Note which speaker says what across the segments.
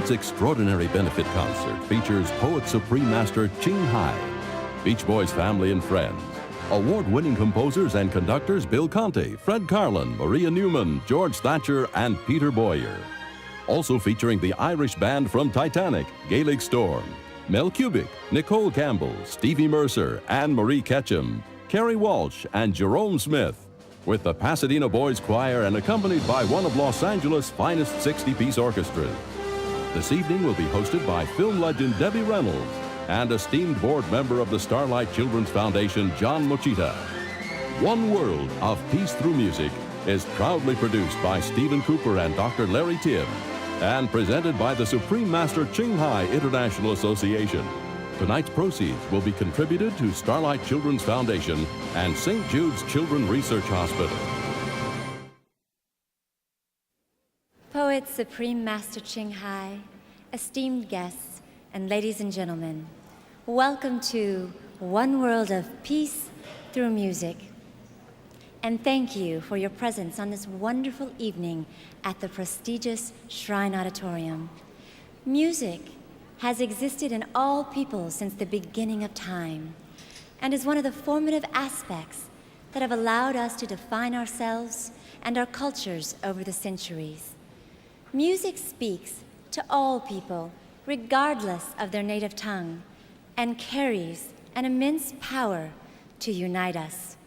Speaker 1: Tonight's extraordinary benefit concert features Poet Supreme Master Ching Hai, Beach Boys family and friends, award-winning composers and conductors Bill Conte, Fred Carlin, Maria Newman, George Thatcher, and Peter Boyer. Also featuring the Irish band from Titanic, Gaelic Storm, Mel Cubic, Nicole Campbell, Stevie Mercer, Anne Marie Ketchum, Kerry Walsh, and Jerome Smith, with the Pasadena Boys Choir and accompanied by one of Los Angeles' finest 60-piece orchestras. This evening will be hosted by film legend Debbie Reynolds and esteemed board member of the Starlight Children's Foundation, John Mochita. One World of Peace Through Music is proudly produced by Stephen Cooper and Dr. Larry Timm and presented by the Supreme Master Ching Hai International Association. Tonight's proceeds will be contributed to Starlight Children's Foundation and St. Jude's Children's Research Hospital.
Speaker 2: Poet Supreme Master Ching Hai, esteemed guests, and ladies and gentlemen, welcome to One World of Peace Through Music. And thank you for your presence on this wonderful evening at the prestigious Shrine Auditorium. Music has existed in all people since the beginning of time and is one of the formative aspects that have allowed us to define ourselves and our cultures over the centuries. Music speaks to all people, regardless of their native tongue, and carries an immense power to unite us.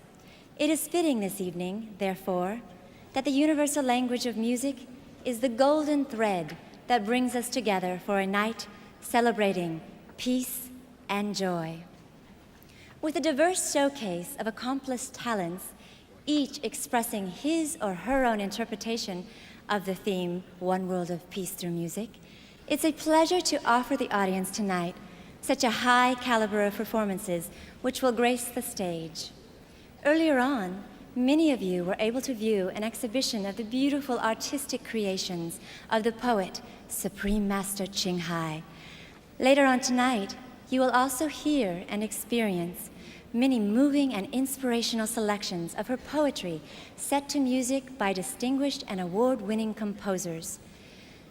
Speaker 2: It is fitting this evening, therefore, that the universal language of music is the golden thread that brings us together for a night celebrating peace and joy. With a diverse showcase of accomplished talents, each expressing his or her own interpretation of the theme, One World of Peace Through Music, it's a pleasure to offer the audience tonight such a high caliber of performances which will grace the stage. Earlier on, many of you were able to view an exhibition of the beautiful artistic creations of the poet, Supreme Master Ching Hai. Later on tonight, you will also hear and experience many moving and inspirational selections of her poetry set to music by distinguished and award-winning composers.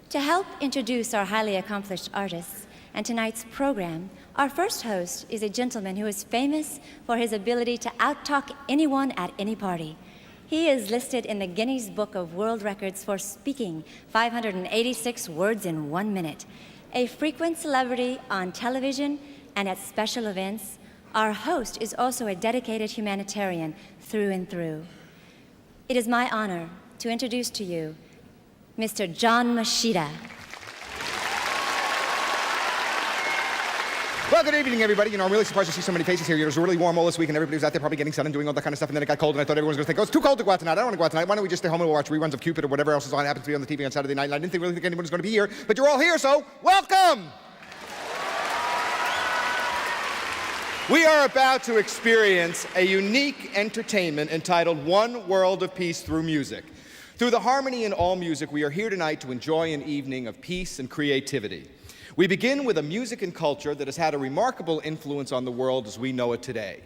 Speaker 2: To help introduce our highly accomplished artists and tonight's program, our first host is a gentleman who is famous for his ability to out-talk anyone at any party. He is listed in the Guinness Book of World Records for speaking 586 words in 1 minute. A frequent celebrity on television and at special events, our host is also a dedicated humanitarian through and through. It is my honor to introduce to you Mr. John Mochita.
Speaker 3: Well, good evening, everybody. You know, I'm really surprised to see so many faces here. It was really warm all this week, and everybody was out there probably getting sun and doing all that kind of stuff, and then it got cold, and I thought everyone was going to think, oh, it's too cold to go out tonight. I don't want to go out tonight. Why don't we just stay home and watch reruns of Cupid or whatever else is on, happens to be on the TV on Saturday night, and I didn't really think anyone was going to be here, but you're all here, so welcome! We are about to experience a unique entertainment entitled One World of Peace Through Music. Through the harmony in all music, we are here tonight to enjoy an evening of peace and creativity. We begin with a music and culture that has had a remarkable influence on the world as we know it today.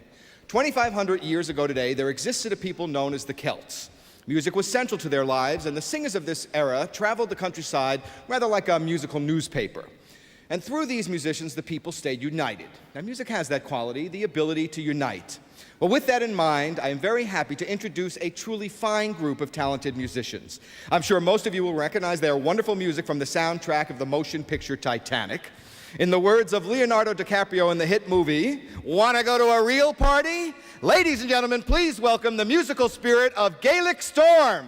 Speaker 3: 2,500 years ago today, there existed a people known as the Celts. Music was central to their lives, and the singers of this era traveled the countryside rather like a musical newspaper. And through these musicians, the people stayed united. Now, music has that quality, the ability to unite. Well, with that in mind, I am very happy to introduce a truly fine group of talented musicians. I'm sure most of you will recognize their wonderful music from the soundtrack of the motion picture Titanic. In the words of Leonardo DiCaprio in the hit movie, "Wanna go to a real party?" Ladies and gentlemen, please welcome the musical spirit of Gaelic Storm.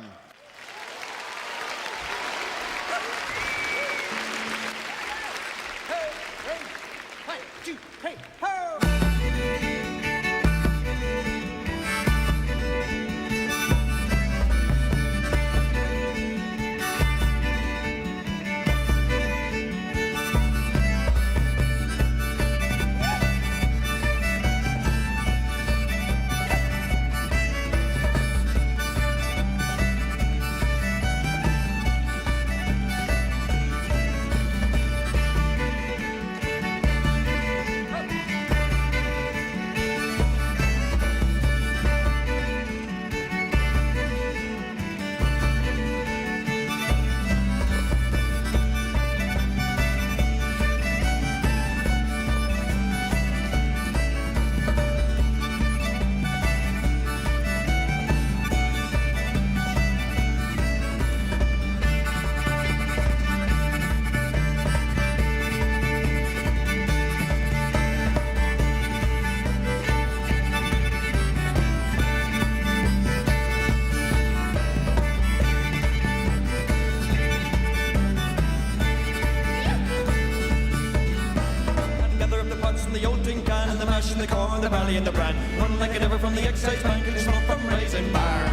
Speaker 4: The corn, the valley, and the brand. Run like a ever from the excise bank and the smoke from Raisin Bar.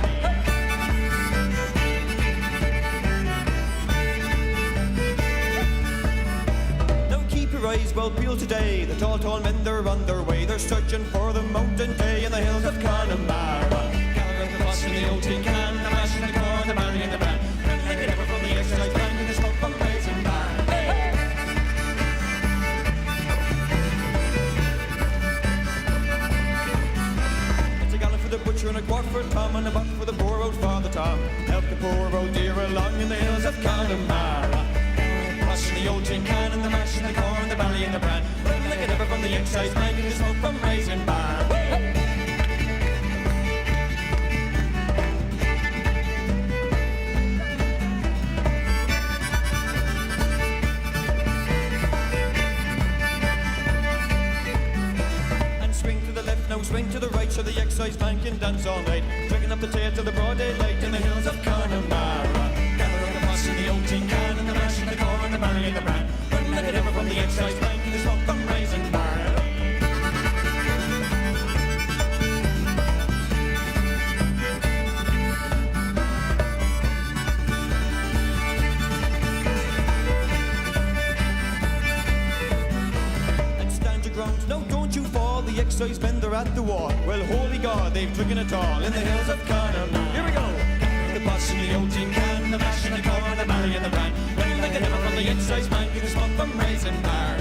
Speaker 4: Now keep your eyes well peeled today. The tall men, they're on their way. They're searching for the mountain day in the hills of Connemara. Gather up the bus in the old tin can, the mash and the corn, the valley, and the brand. Run like a ever from the excise bank and the smoke from Raisin Bar. The butcher and a quart for Tom and a buck for the poor old Father Tom. Help the poor old dear along in the hills of Connemara. Washing the old tin can and the mash and the corn, the valley and the bran. Run like a ever from the excise bank and the smoke from Raisin Bar. Now swing to the right so the excise bank can dance all night. Drinking up the tail till the broad daylight in the hills of Connemara. Gather up the moss in the old tin can and the mash and the corn, the barley and the bran. Run like it ever from the excise bank and the smoke from Raisin Bar. No, don't you fall, the excise men, they're at the wall. Well, holy God, they've drinking it all in the hills of Connemara. Here we go. The bus in the old tin can, the mash and the corn, the barley and the bran. Run like a ever from the excise man, get a smoke from Raisin Bar.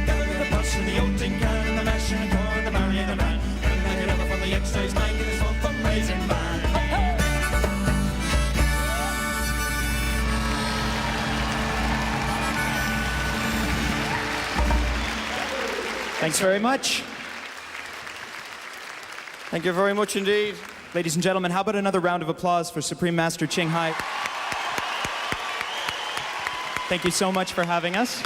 Speaker 4: Gather the bus in the old tin can, the mash and the corn, the barley and the bran. Run like a ever from the excise man, get a smoke from Raisin Bar.
Speaker 5: Thanks very much.
Speaker 4: Thank you very much indeed.
Speaker 5: Ladies and gentlemen, how about another round of applause for Supreme Master Ching Hai? Thank you so much for having us.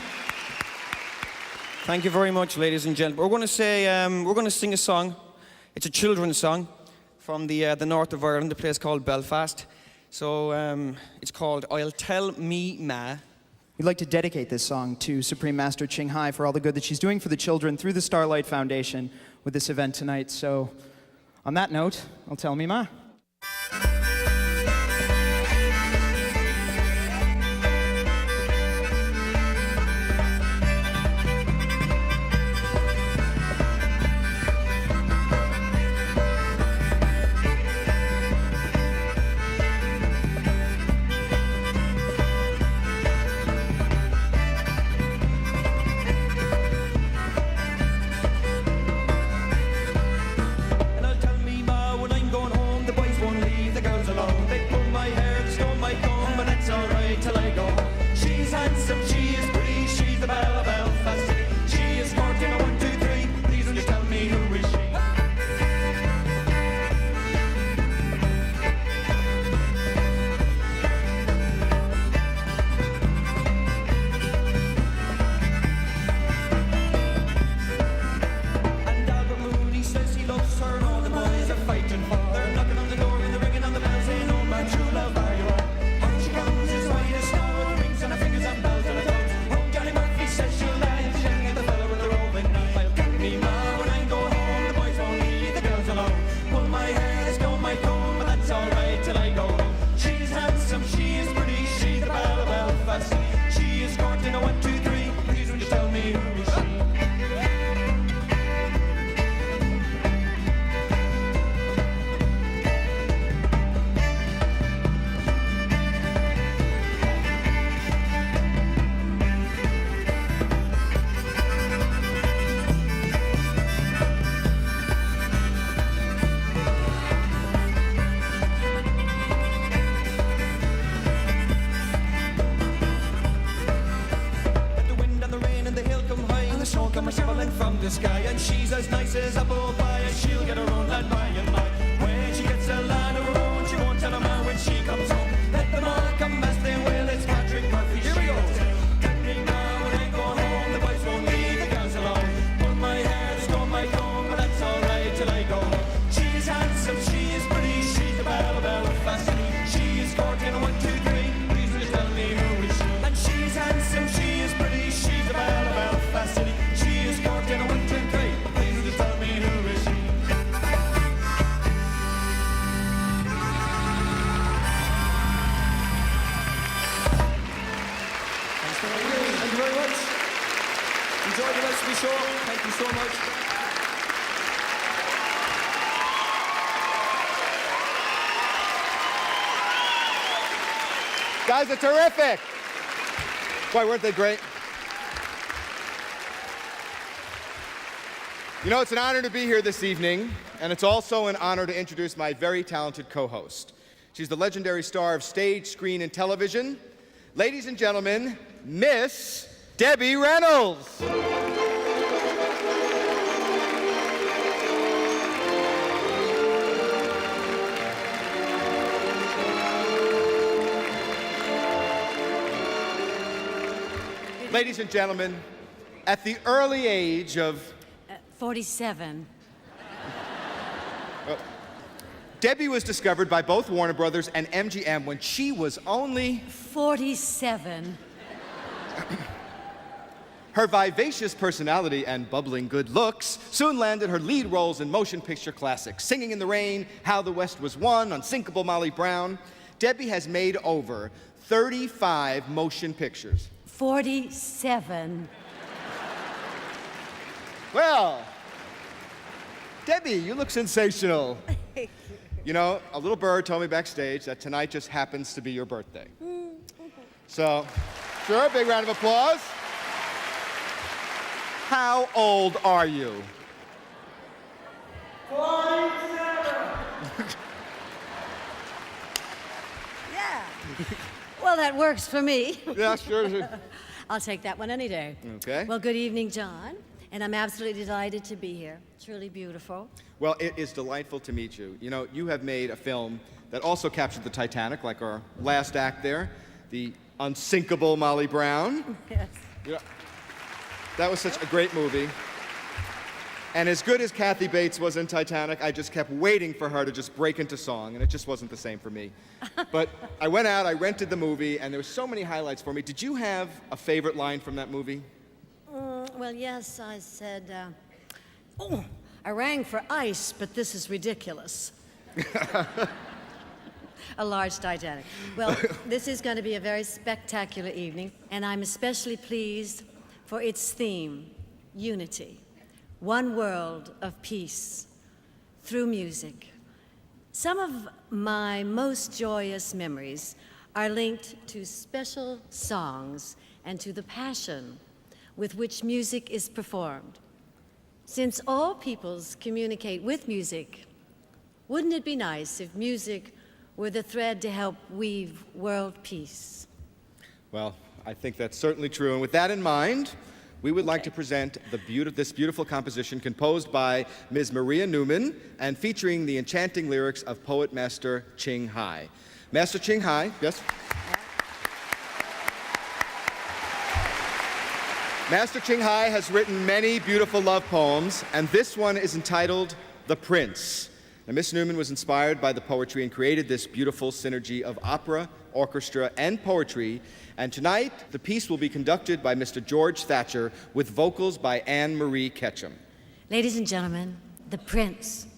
Speaker 4: Thank you very much, ladies and gentlemen. We're going to sing a song. It's a children's song from the north of Ireland, a place called Belfast. So it's called "I'll Tell Me Ma."
Speaker 5: We'd like to dedicate this song to Supreme Master Ching Hai for all the good that she's doing for the children through the Starlight Foundation with this event tonight. So, on that note, I'll tell me ma.
Speaker 4: and she's as nice as apple pie, and she'll get her own lad by and by. When she gets a lad of her own, she won't tell a man when she comes home. Let them all come as they will, it's Patrick Murphy. Here we go. Get me now when I go home, the boys won't leave the girls alone. Pull my hair, storm my comb, but that's alright till I go. She is handsome, she is pretty, she's the belle of Belfast. She is courting 1, 2, 3, please just tell me who is she. And she's handsome, she is pretty, she's the belle of Belfast City. She is courting 1, 2, 3, please just tell me who is she. Thank you very much. Enjoy the rest of the show. Thank you so much.
Speaker 3: Guys are terrific. Boy, weren't they great? You know, it's an honor to be here this evening, and it's also an honor to introduce my very talented co-host. She's the legendary star of stage, screen, and television. Ladies and gentlemen, Miss Debbie Reynolds. Ladies and gentlemen, at the early age of
Speaker 6: 47.
Speaker 3: Debbie was discovered by both Warner Brothers and MGM when she was only
Speaker 6: 47.
Speaker 3: Her vivacious personality and bubbling good looks soon landed her lead roles in motion picture classics, Singing in the Rain, How the West Was Won, Unsinkable Molly Brown. Debbie has made over 35 motion pictures.
Speaker 6: 47.
Speaker 3: Well, Debbie, you look sensational. You know, a little bird told me backstage that tonight just happens to be your birthday. So, sure, big round of applause. How old are you?
Speaker 6: 47. Yeah. Well, that works for me.
Speaker 3: Yeah, sure.
Speaker 6: I'll take that one any day.
Speaker 3: Okay.
Speaker 6: Well, good evening, John. And I'm absolutely delighted to be here. Truly beautiful.
Speaker 3: Well, it is delightful to meet you. You know, you have made a film that also captured the Titanic, like our last act there, the unsinkable Molly Brown.
Speaker 6: Yes.
Speaker 3: Yeah. That was such a great movie. And as good as Kathy Bates was in Titanic, I just kept waiting for her to just break into song, and it just wasn't the same for me. But I went out, I rented the movie, and there were so many highlights for me. Did you have a favorite line from that movie?
Speaker 6: Well, yes, I said, oh, I rang for ice, but this is ridiculous. A large Titanic. Well, this is going to be a very spectacular evening, and I'm especially pleased for its theme, unity. One world of peace through music. Some of my most joyous memories are linked to special songs and to the passion with which music is performed. Since all peoples communicate with music, wouldn't it be nice if music were the thread to help weave world peace?
Speaker 3: Well, I think that's certainly true. And with that in mind, we would like to present this beautiful composition composed by Ms. Maria Newman and featuring the enchanting lyrics of poet Master Ching Hai. Master Ching Hai, yes? Master Ching Hai has written many beautiful love poems, and this one is entitled The Prince. Now, Miss Newman was inspired by the poetry and created this beautiful synergy of opera, orchestra, and poetry. And tonight, the piece will be conducted by Mr. George Thatcher with vocals by Anne Marie Ketchum.
Speaker 6: Ladies and gentlemen, The Prince.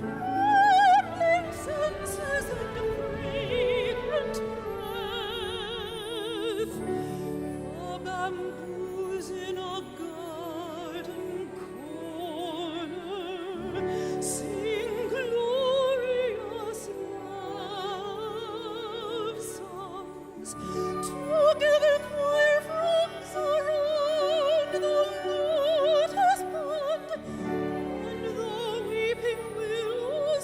Speaker 7: trembling senses and a fragrant breath. The bamboos in a garden corner sing glorious love songs. Together choir frogs around the lotus pond, and the weeping willows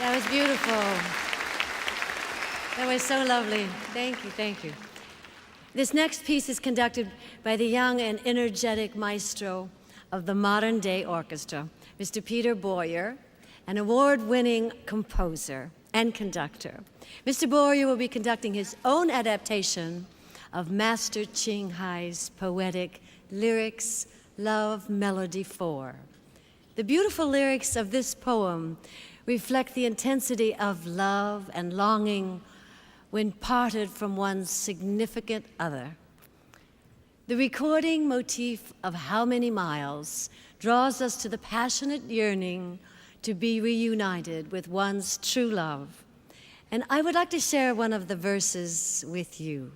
Speaker 6: That was beautiful. That was so lovely. Thank you, thank you. This next piece is conducted by the young and energetic maestro of the modern day orchestra, Mr. Peter Boyer, an award-winning composer and conductor. Mr. Boyer will be conducting his own adaptation of Master Ching Hai's poetic lyrics, Love Melody 4. The beautiful lyrics of this poem reflect the intensity of love and longing when parted from one's significant other. The recording motif of How Many Miles draws us to the passionate yearning to be reunited with one's true love. And I would like to share one of the verses with you.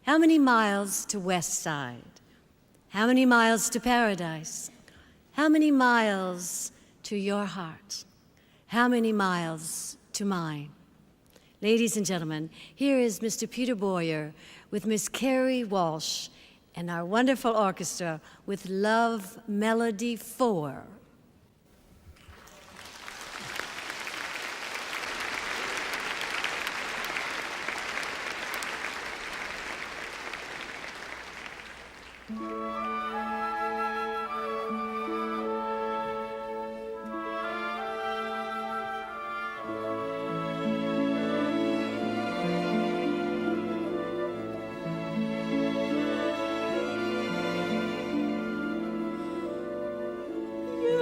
Speaker 6: How many miles to West Side? How many miles to paradise? How many miles to your heart? How many miles to mine? Ladies and gentlemen, here is Mr. Peter Boyer with Miss Carrie Walsh and our wonderful orchestra with Love Melody 4.
Speaker 7: Yeah.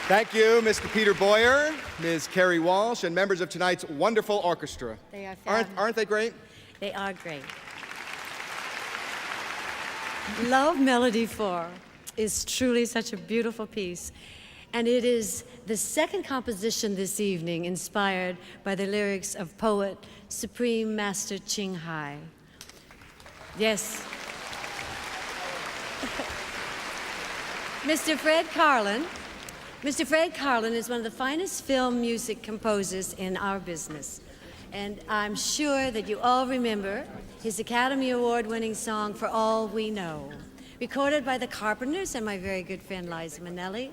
Speaker 3: Thank you, Mr. Peter Boyer, Ms. Carrie Walsh, and members of tonight's wonderful orchestra.
Speaker 6: They are fabulous.
Speaker 3: Aren't they great?
Speaker 6: They are great. Love Melody 4 is truly such a beautiful piece, and it is the second composition this evening inspired by the lyrics of poet Supreme Master Ching Hai. Yes. Mr. Fred Karlin is one of the finest film music composers in our business. And I'm sure that you all remember his Academy Award-winning song, For All We Know, recorded by the Carpenters and my very good friend Liza Minnelli.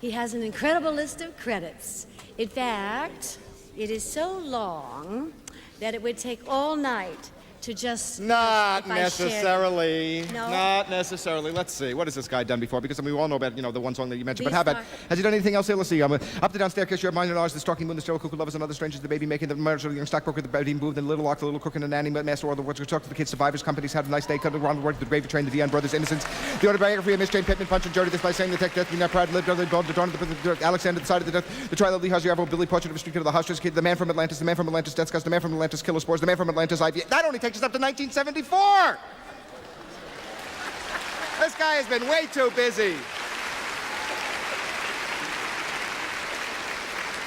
Speaker 6: He has an incredible list of credits. In fact, it is so long that it would take all night to just...
Speaker 3: Not necessarily.
Speaker 6: No?
Speaker 3: Not necessarily. Let's see. What has this guy done before? Because I mean, we all know about, the one song that you mentioned.
Speaker 6: These
Speaker 3: But how about,
Speaker 6: are-
Speaker 3: has he done anything else here? Let's see. Up the down staircase, you have mine and ours, the stalking moon, the sterile cuckoo lovers, and other strangers, the baby making, the murders of the young stockbroker, the bedding booth, the little lock, the little crook, and the nanny, master, all the words, talk to the kids, survivors, companies, had a nice day, cut around the work, the gravy train, the Vian brothers, innocence, the autobiography of Miss Jane Pittman, Punch and Jody, this by saying the tech, death, be not proud, live, the dawn of the Alexander, the side of the death, the trial of Lee Harvey, Billy, portrait of a street kid of the Hushers, kid, the man from Atlantis, Death Scars, the man from Atlantis, Killer Spores, the man from Atlantis, IVF. That only takes us up to 1974! This guy has been way too busy.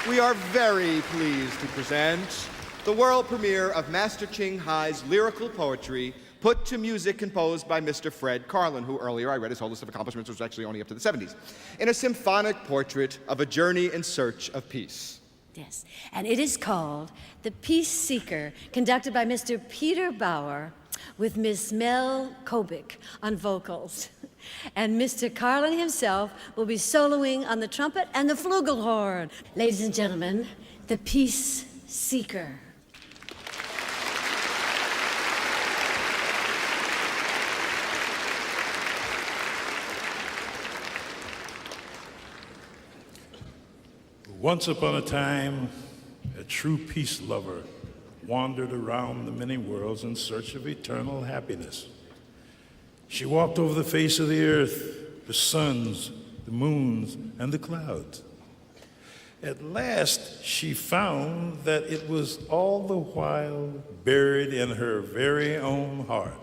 Speaker 3: We are very pleased to present the world premiere of Master Ching Hai's lyrical poetry, put to music composed by Mr. Fred Karlin, who earlier I read his whole list of accomplishments, which was actually only up to the 70s, in a symphonic portrait of a journey in search of peace.
Speaker 6: Yes, and it is called The Peace Seeker, conducted by Mr. Peter Bauer with Miss Mel Kobik on vocals. And Mr. Karlin himself will be soloing on the trumpet and the flugelhorn. Ladies and gentlemen, The Peace Seeker.
Speaker 8: Once upon a time, a true peace lover wandered around the many worlds in search of eternal happiness. She walked over the face of the earth, the suns, the moons, and the clouds. At last, she found that it was all the while buried in her very own heart.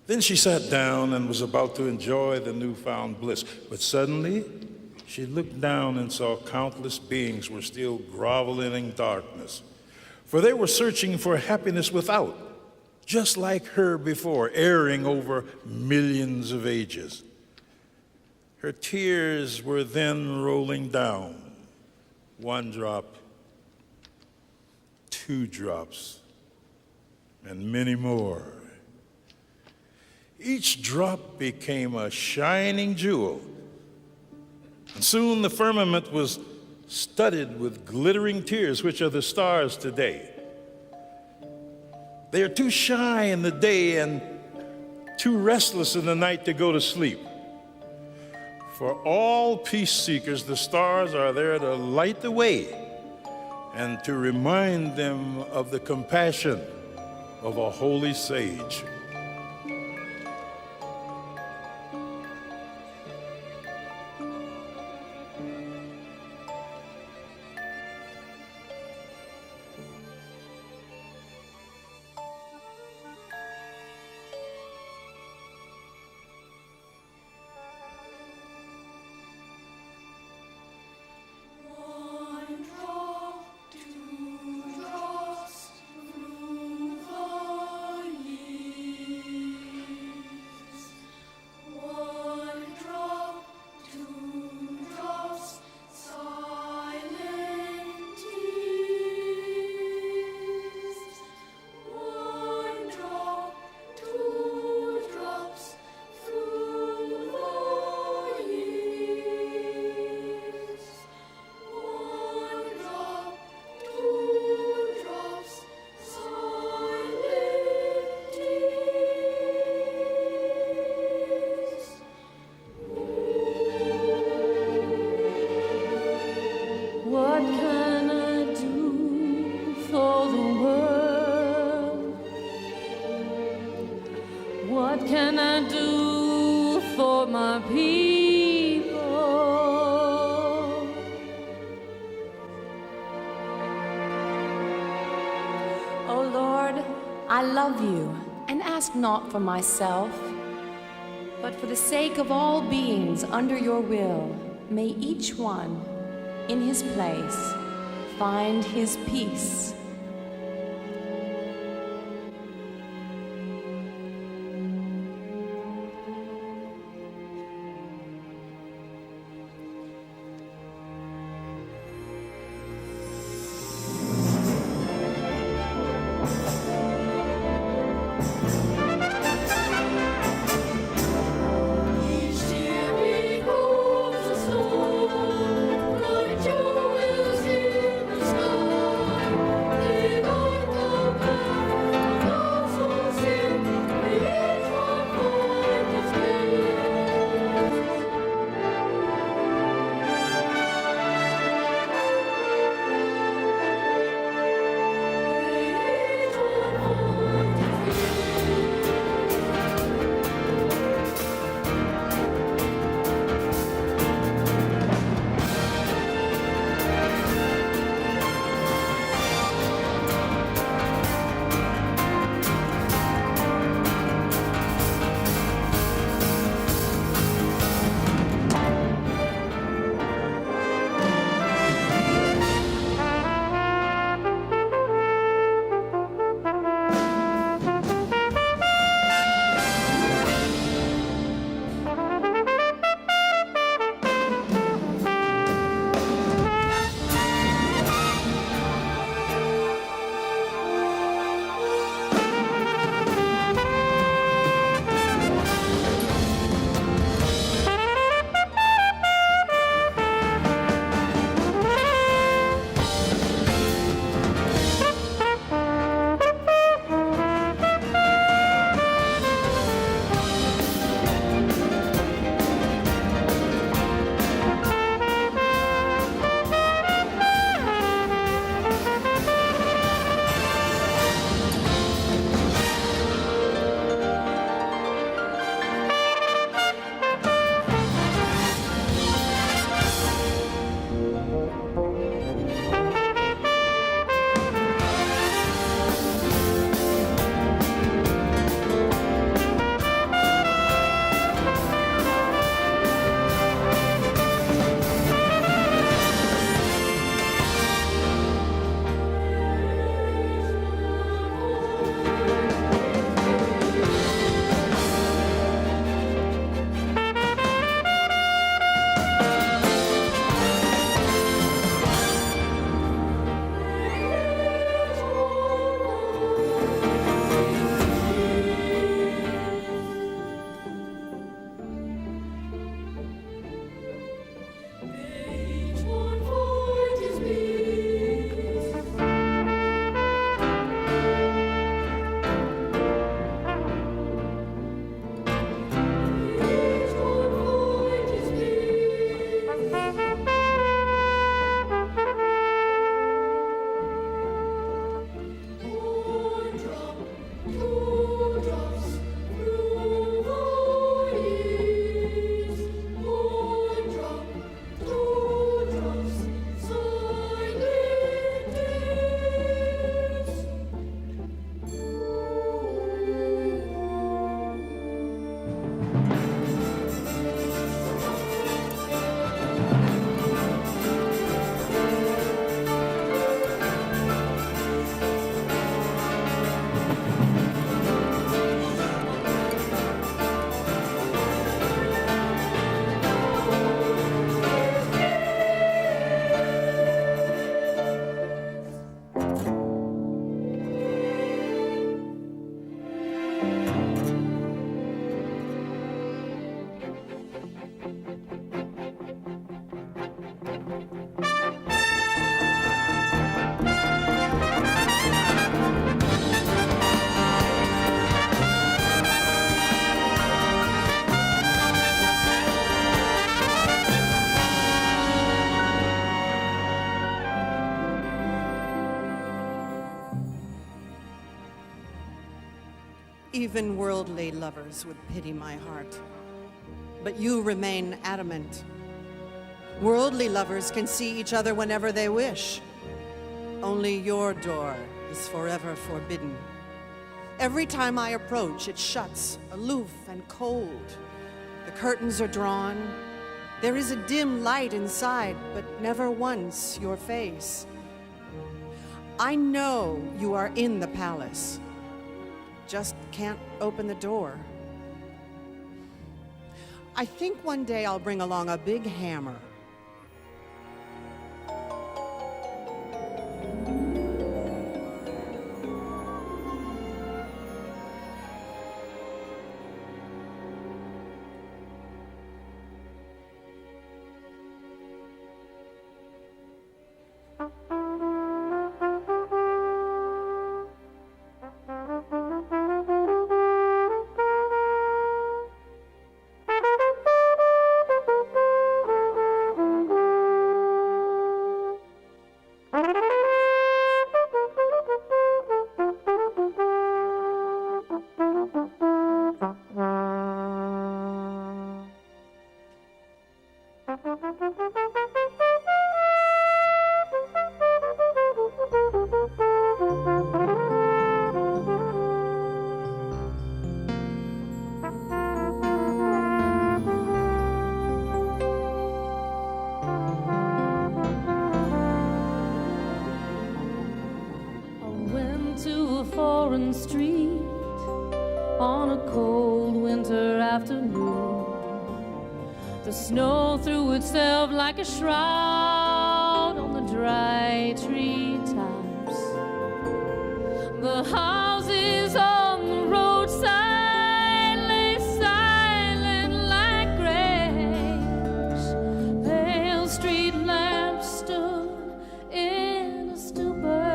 Speaker 8: Then she sat down and was about to enjoy the newfound bliss, but suddenly, she looked down and saw countless beings were still groveling in darkness, for they were searching for happiness without, just like her before, erring over millions of ages. Her tears were then rolling down, 1 drop, 2 drops, and many more. Each drop became a shining jewel, and soon the firmament was studded with glittering tears, which are the stars today. They are too shy in the day and too restless in the night to go to sleep. For all peace seekers, the stars are there to light the way and to remind them of the compassion of a holy sage.
Speaker 7: What can I do for the world? What can I do for my people? love you and ask not for myself, but for the sake of all beings under your will, may each one, in his place, find his peace.
Speaker 9: Even worldly lovers would pity my heart, but you remain adamant. Worldly lovers can see each other whenever they wish. Only your door is forever forbidden. Every time I approach, it shuts, aloof and cold. The curtains are drawn. There is a dim light inside, but never once your face. I know you are in the palace, just can't open the door. I think one day I'll bring along a big hammer.
Speaker 7: Street on a cold winter afternoon. The snow threw itself like a shroud on the dry treetops. The houses on the roadside lay silent like graves. Pale street lamps stood in a stupor.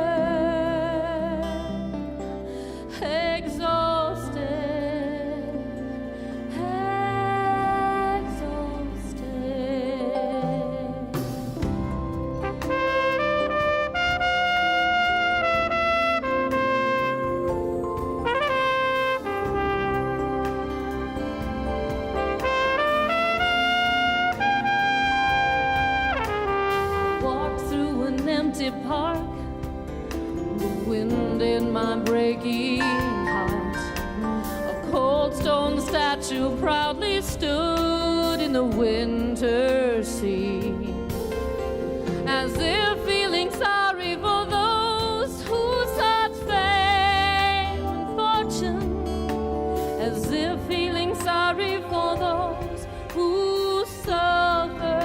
Speaker 7: Park, the wind in my breaking heart. A cold stone statue proudly stood in the winter sea, as if feeling sorry for those who sought fame and fortune, as if feeling sorry for those who suffer.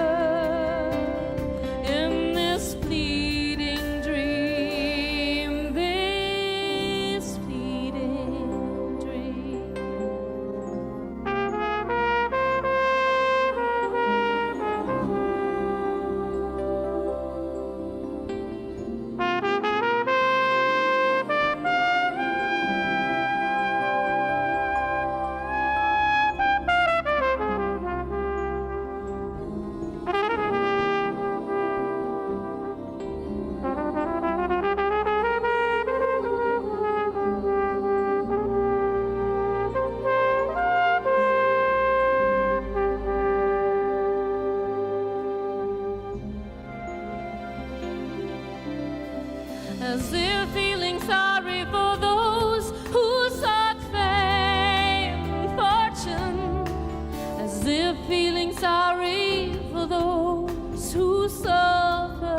Speaker 7: As if feeling sorry for those who sought fame and fortune, as if feeling sorry for those who suffer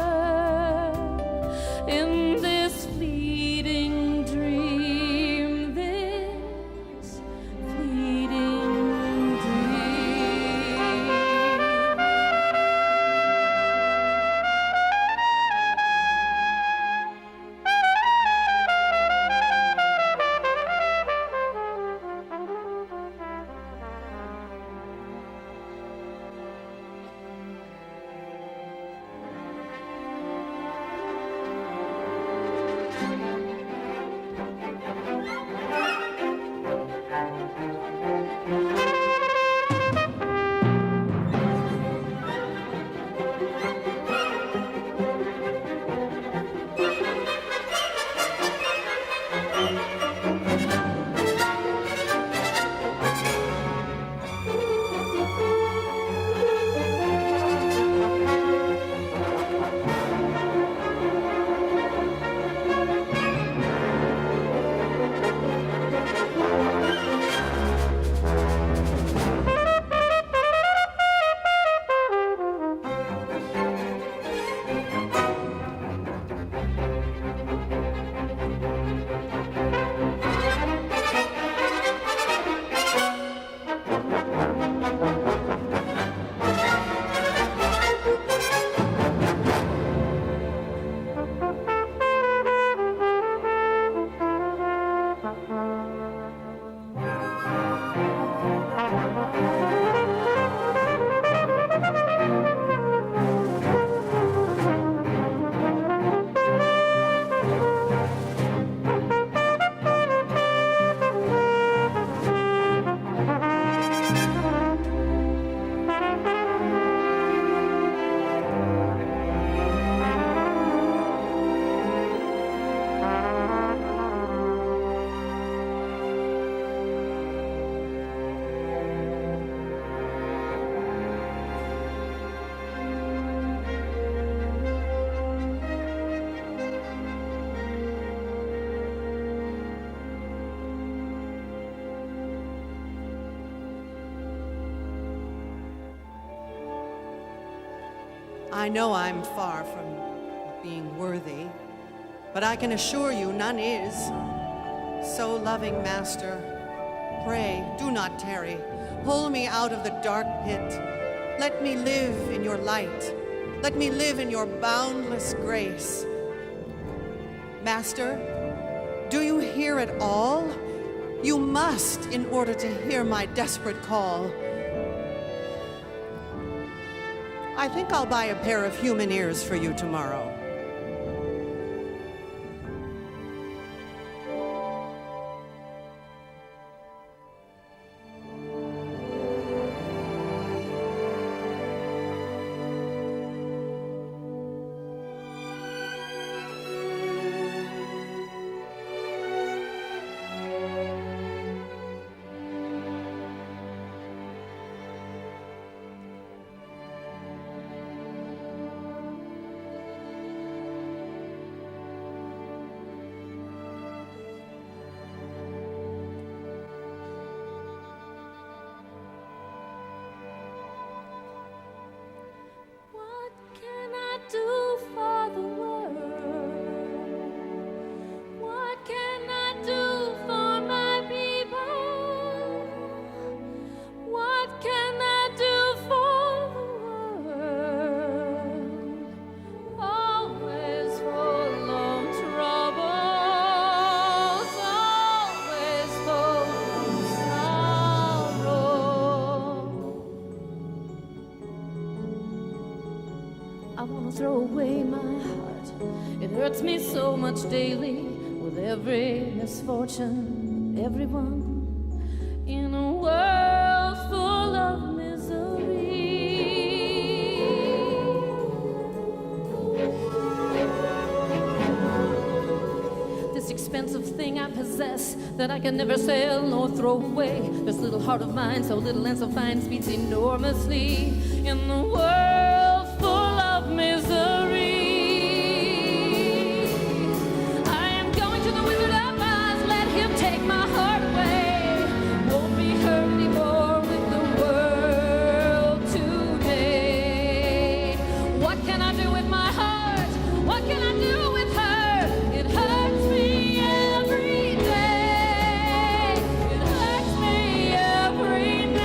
Speaker 7: in this fleeting dream, this fleeting dream.
Speaker 9: I know I'm far from being worthy, but I can assure you none is. So, loving Master, pray, do not tarry. Pull me out of the dark pit. Let me live in your light. Let me live in your boundless grace. Master, do you hear it all? You must in order to hear my desperate call. I think I'll buy a pair of human ears for you tomorrow.
Speaker 7: Throw away my heart. It hurts me so much daily with every misfortune, everyone in a world full of misery. This expensive thing I possess that I can never sell nor throw away. This little heart of mine, so little and so fine, beats enormously in the world full of misery. I am going to the Wizard of Oz, let him take my heart away. Won't be hurt anymore with the world today. What can I do with my heart? What can I do with her? It hurts me every day. It hurts me every night.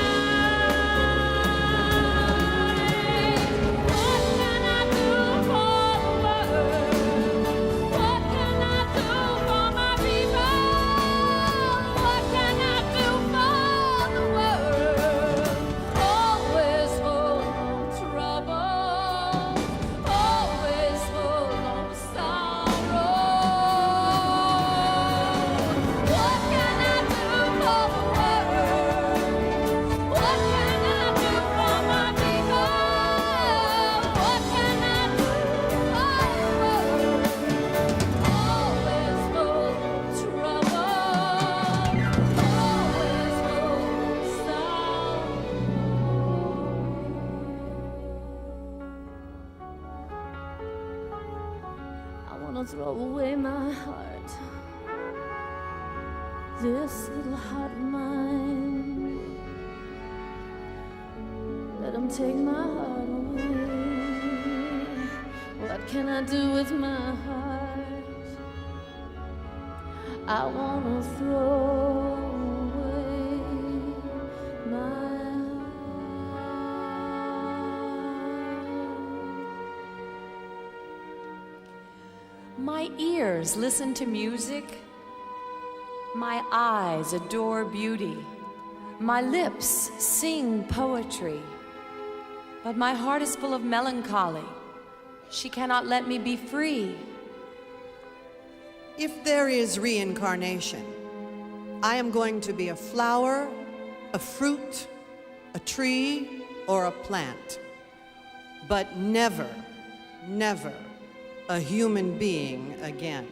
Speaker 7: Throw away my heart, this little heart of mine. Let him take my heart away. What can I do with my heart? I wanna throw away my My ears listen to music. My eyes adore beauty. My lips sing poetry. But my heart is full of melancholy. She cannot let me be free.
Speaker 9: If there is reincarnation, I am going to be a flower, a fruit, a tree, or a plant. But never, never a human being again.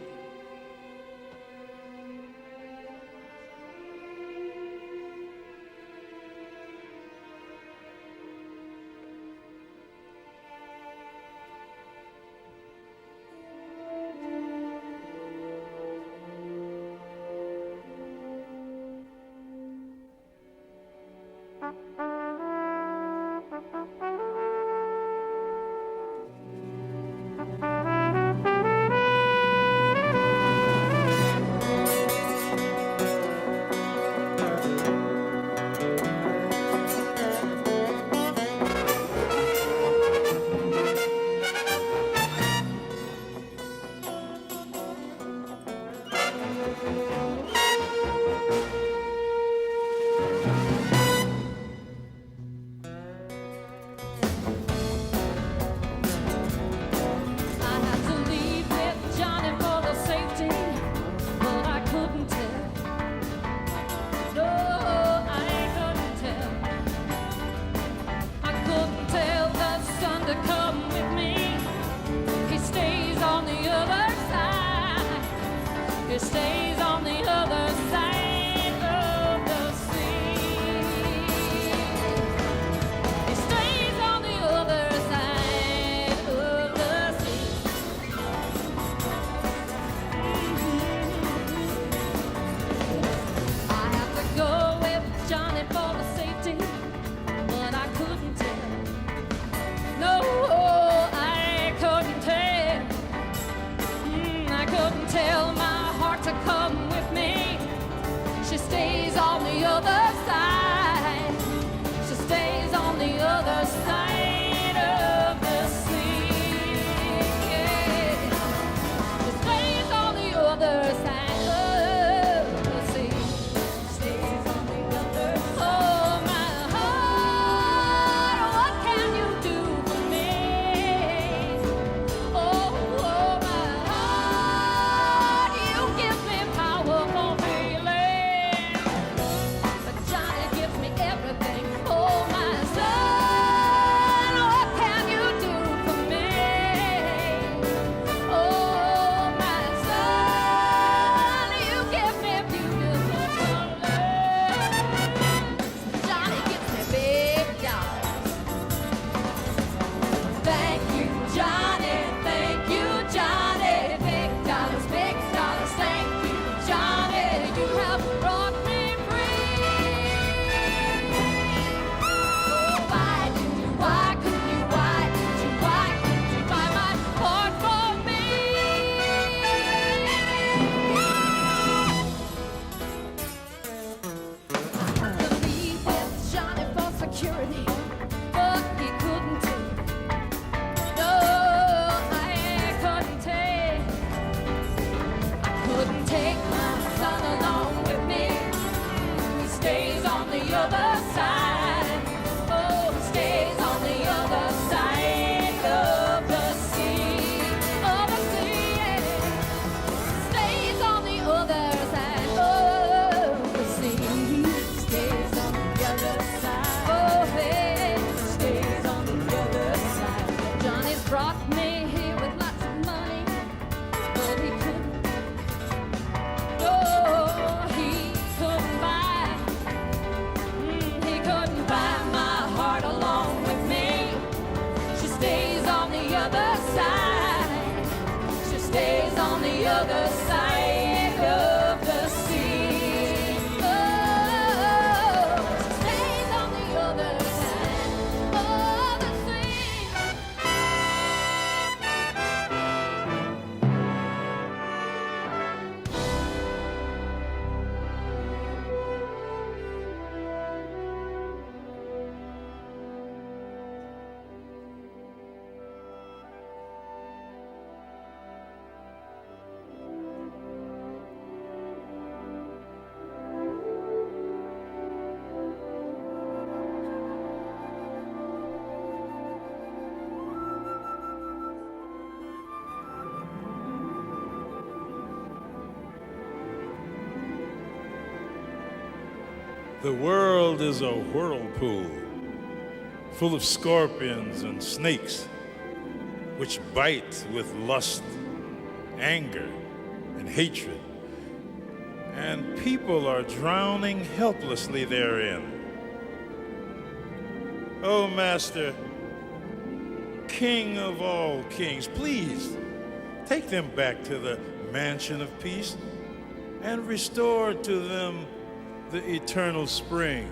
Speaker 8: The world is a whirlpool full of scorpions and snakes which bite with lust, anger, and hatred. And people are drowning helplessly therein. Oh, Master, King of all kings, please take them back to the mansion of peace and restore to them the eternal spring.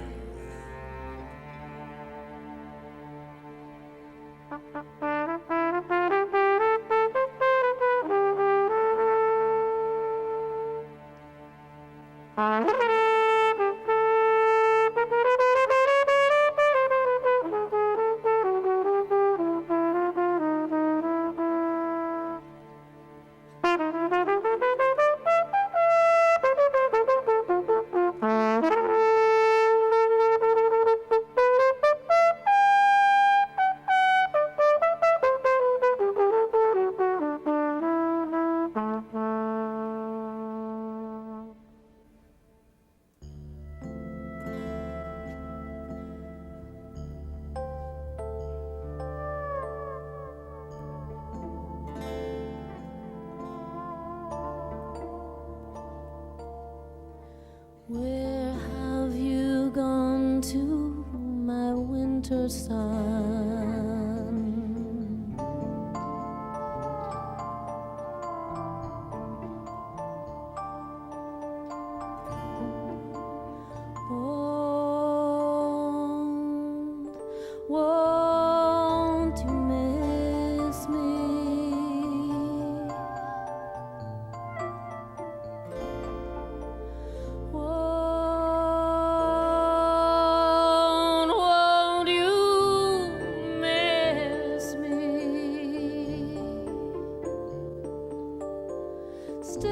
Speaker 7: Where have you gone to, my winter sun? Won't you miss me? Won't you miss me? Staying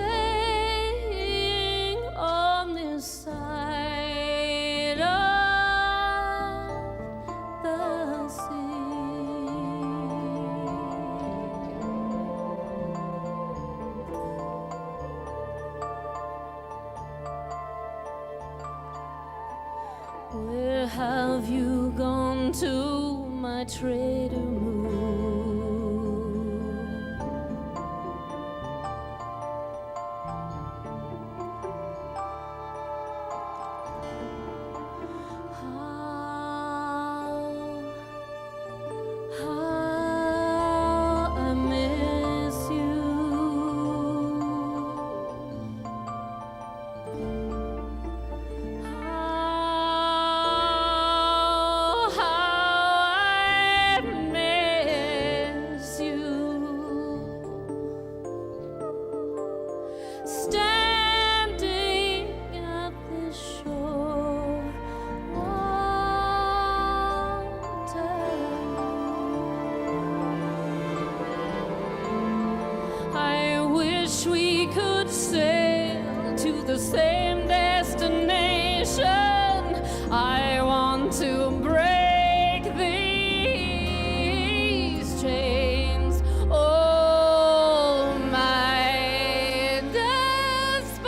Speaker 7: on this side of the sea. Where have you gone to, my traitor moon? How I miss you. How I miss you. Standing at the shore, I wish we could sail to the same destination. I want to break these chains. Oh, my desperation.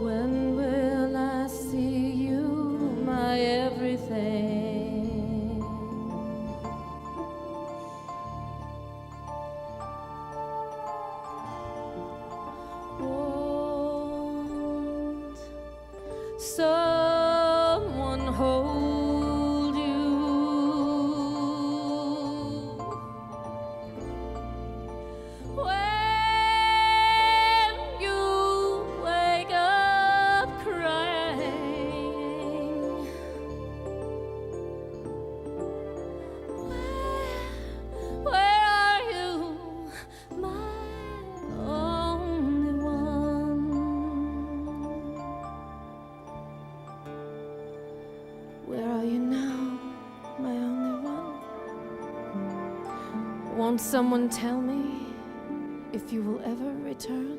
Speaker 7: When will I see you, my everything? Won't someone hold you? When you wake up crying, where are you, my only one? Where are you now, my only one? Won't someone tell me if you will ever return?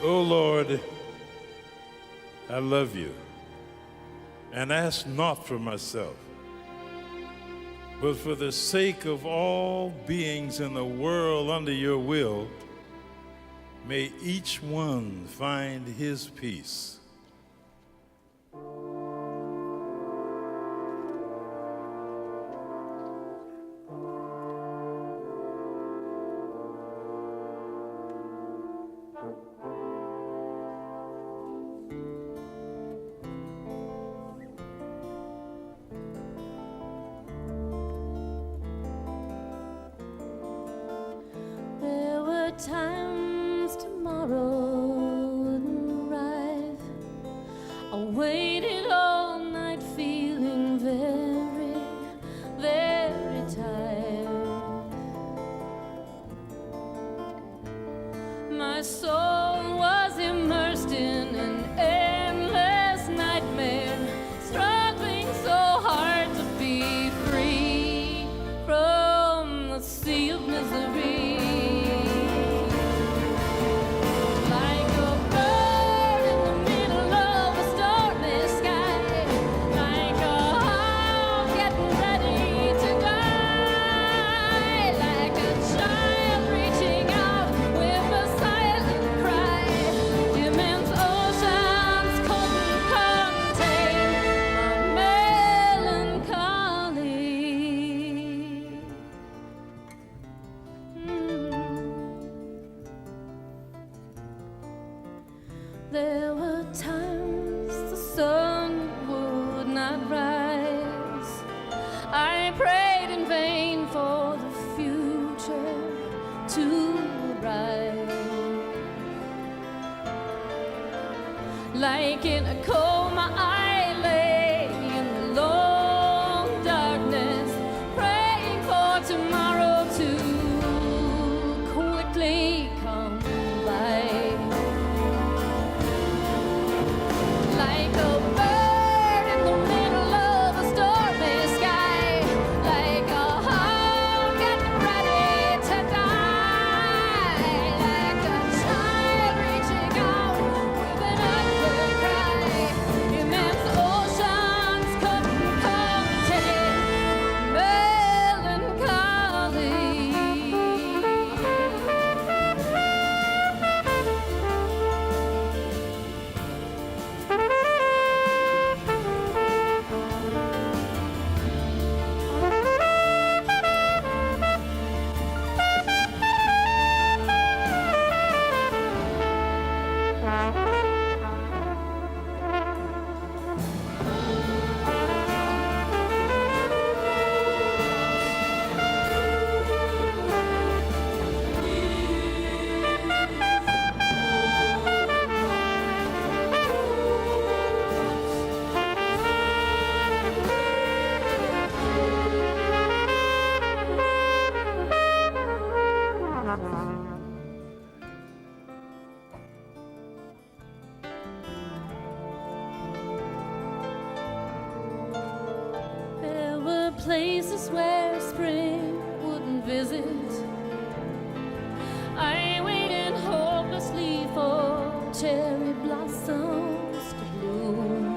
Speaker 8: O Lord, I love you and ask not for myself, but for the sake of all beings in the world under your will, may each one find his peace.
Speaker 7: There were times tomorrow wouldn't arrive. I waited all night feeling very, very tired. My soul was immersed in an endless nightmare, struggling so hard to be free from the sea of misery. Like a bird in the middle of a stormy sky, like a hawk getting ready to die, like a child reaching out with a silent cry. Immense oceans couldn't contain my melancholy. There were times the sun would not rise. I prayed in vain for the future to arrive. Like in a coma, I lay in the long darkness, praying for tomorrow to quickly come by. Like a bird in the middle of a stormy sky, like a hawk getting ready to die, like a child reaching out with an ugly cry. Immense oceans couldn't contain melancholy. There were places where spring wouldn't visit. I waited hopelessly for cherry blossoms to bloom.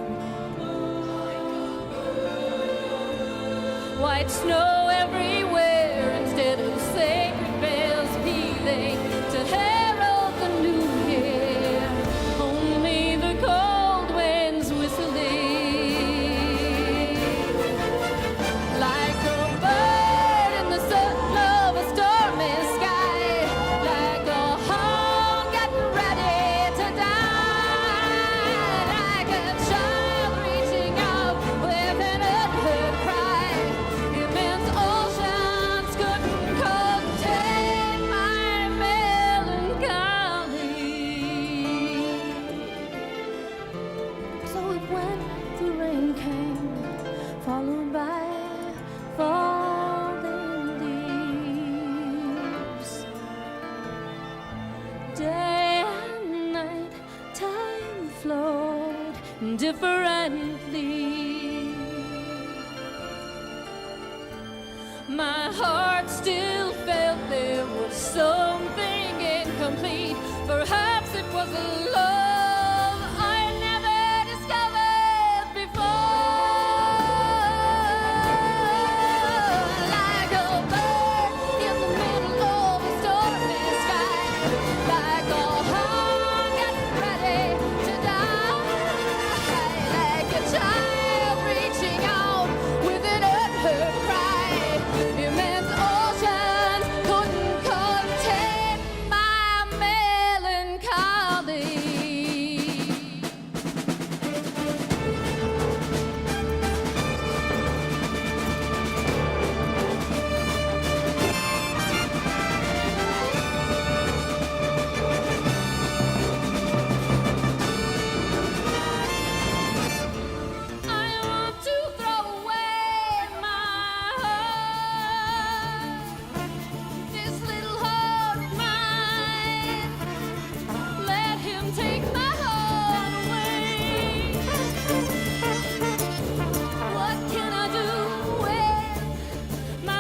Speaker 7: White snow everywhere instead of sacred bells pealing to herald the new year. Only the cold winds whistling. Like a bird in the sun of a stormy sky, like a hawk getting ready to die, like a child reaching out with an unheard cry. Immense oceans couldn't contain my melancholy. So it went, the rain came, followed by falling leaves. Day and night, time flowed differently. My heart still felt there was something incomplete. Perhaps it was a love I never discovered before. Like a bird in the middle of a stormy sky, like a heart getting ready to die, like a child reaching out with an unheard cry. Immense oceans couldn't contain my melancholy. I want to throw away my heart, this little heart of mine. Let him take my heart away. What can I do with my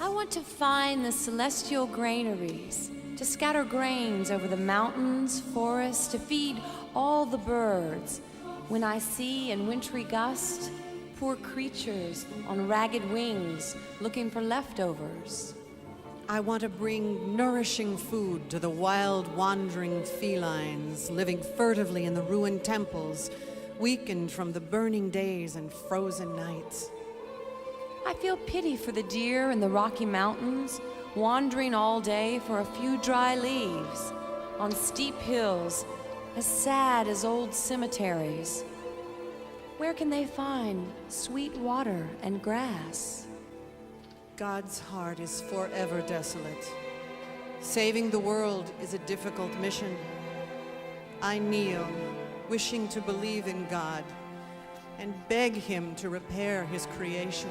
Speaker 7: I want to find the celestial granaries, to scatter grains over the mountains, forests, to feed all the birds. When I see in wintry gust, poor creatures on ragged wings looking for leftovers.
Speaker 9: I want to bring nourishing food to the wild wandering felines living furtively in the ruined temples, weakened from the burning days and frozen nights.
Speaker 7: I feel pity for the deer in the Rocky Mountains, wandering all day for a few dry leaves, on steep hills, as sad as old cemeteries. Where can they find sweet water and grass?
Speaker 9: God's heart is forever desolate. Saving the world is a difficult mission. I kneel, wishing to believe in God, and beg him to repair his creation.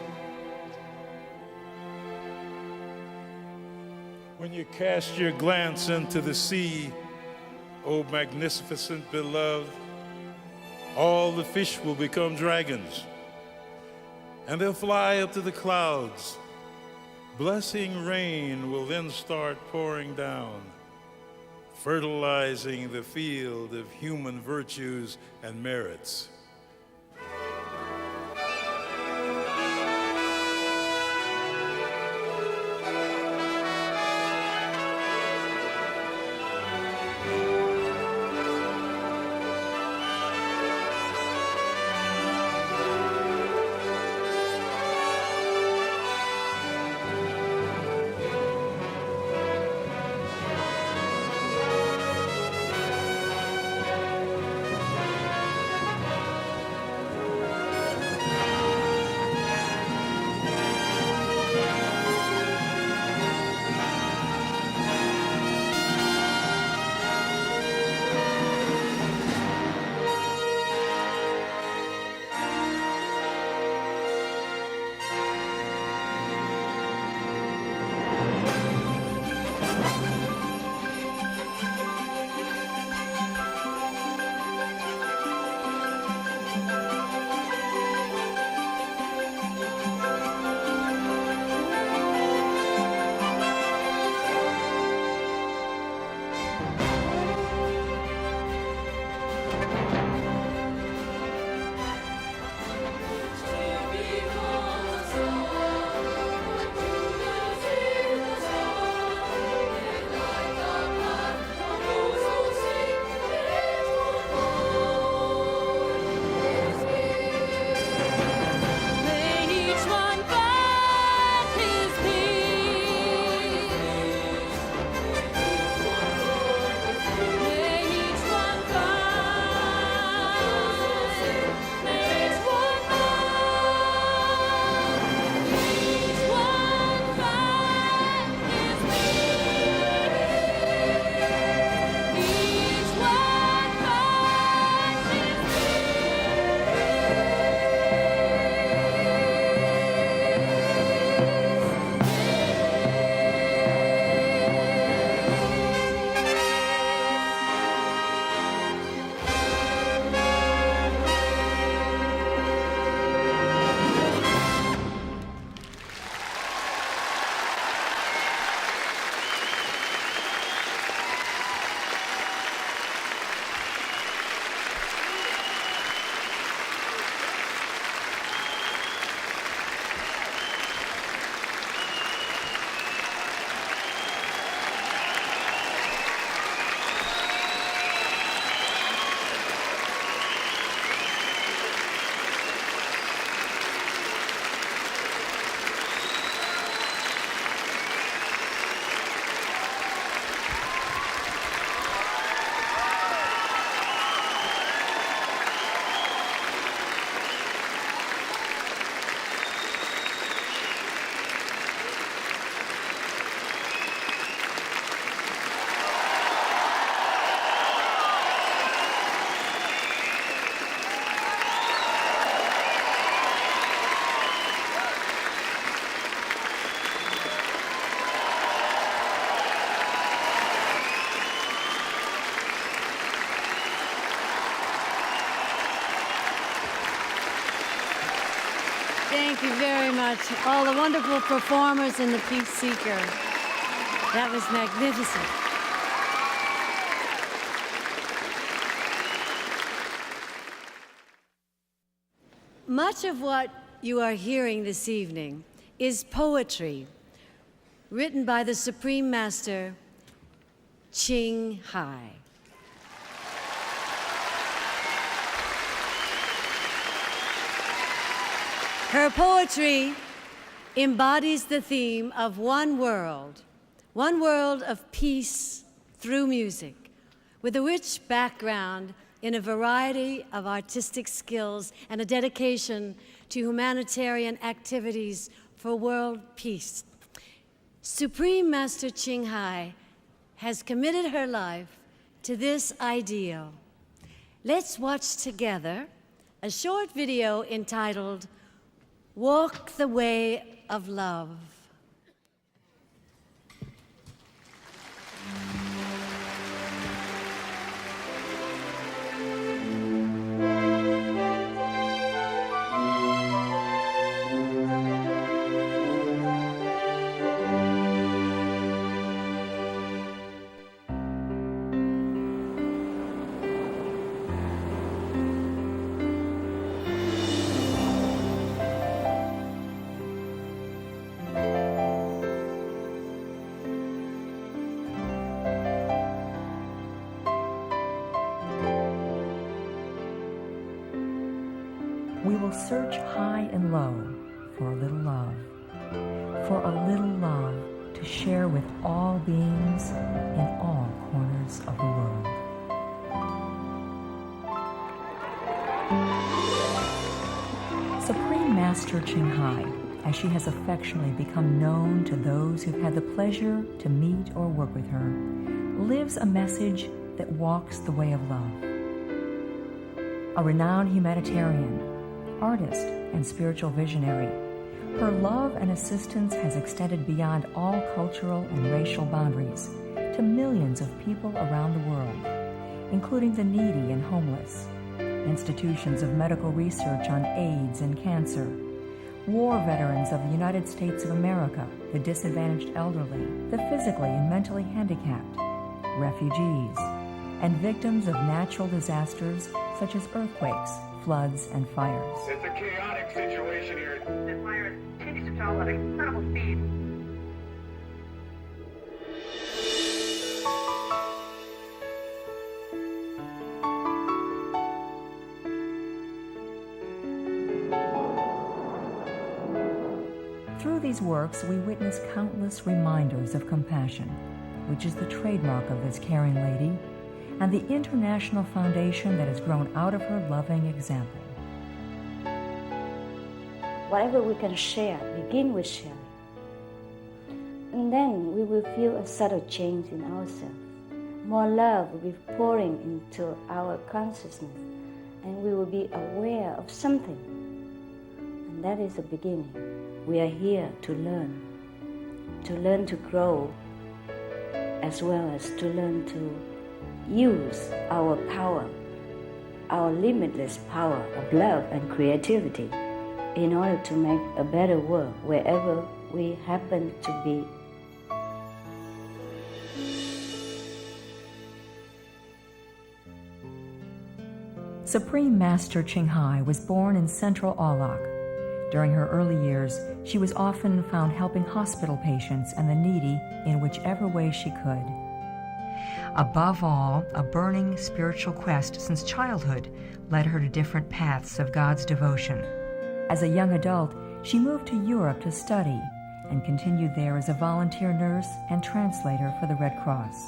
Speaker 8: When you cast your glance into the sea, O magnificent beloved, all the fish will become dragons, and they'll fly up to the clouds. Blessing rain will then start pouring down, fertilizing the field of human virtues and merits.
Speaker 6: Thank you very much. All the wonderful performers in the Peace Seeker. That was magnificent. Much of what you are hearing this evening is poetry written by the Supreme Master, Ching Hai. Her poetry embodies the theme of one world of peace through music, with a rich background in a variety of artistic skills and a dedication to humanitarian activities for world peace. Supreme Master Ching Hai has committed her life to this ideal. Let's watch together a short video entitled Walk the Way of Love.
Speaker 10: We will search high and low for a little love to share with all beings in all corners of the world. Supreme Master Ching Hai, as she has affectionately become known to those who've had the pleasure to meet or work with her, lives a message that walks the way of love. A renowned humanitarian, artist, and spiritual visionary, her love and assistance has extended beyond all cultural and racial boundaries to millions of people around the world, including the needy and homeless, institutions of medical research on AIDS and cancer, war veterans of the United States of America, the disadvantaged elderly, the physically and mentally handicapped, refugees, and victims of natural disasters such as earthquakes, floods, and fires.
Speaker 11: It's a chaotic situation here. This virus continues to travel at incredible speed.
Speaker 10: Through these works, we witness countless reminders of compassion, which is the trademark of this caring lady, and the international foundation that has grown out of her loving example.
Speaker 12: Whatever we can share, begin with sharing. And then we will feel a subtle change in ourselves. More love will be pouring into our consciousness, and we will be aware of something. And that is the beginning. We are here to learn to grow, as well as to learn to use our power, our limitless power of love and creativity in order to make a better world wherever we happen to be.
Speaker 10: Supreme Master Ching Hai was born in central Aulak. During her early years, she was often found helping hospital patients and the needy in whichever way she could. Above all, a burning spiritual quest since childhood led her to different paths of God's devotion. As a young adult, she moved to Europe to study and continued there as a volunteer nurse and translator for the Red Cross.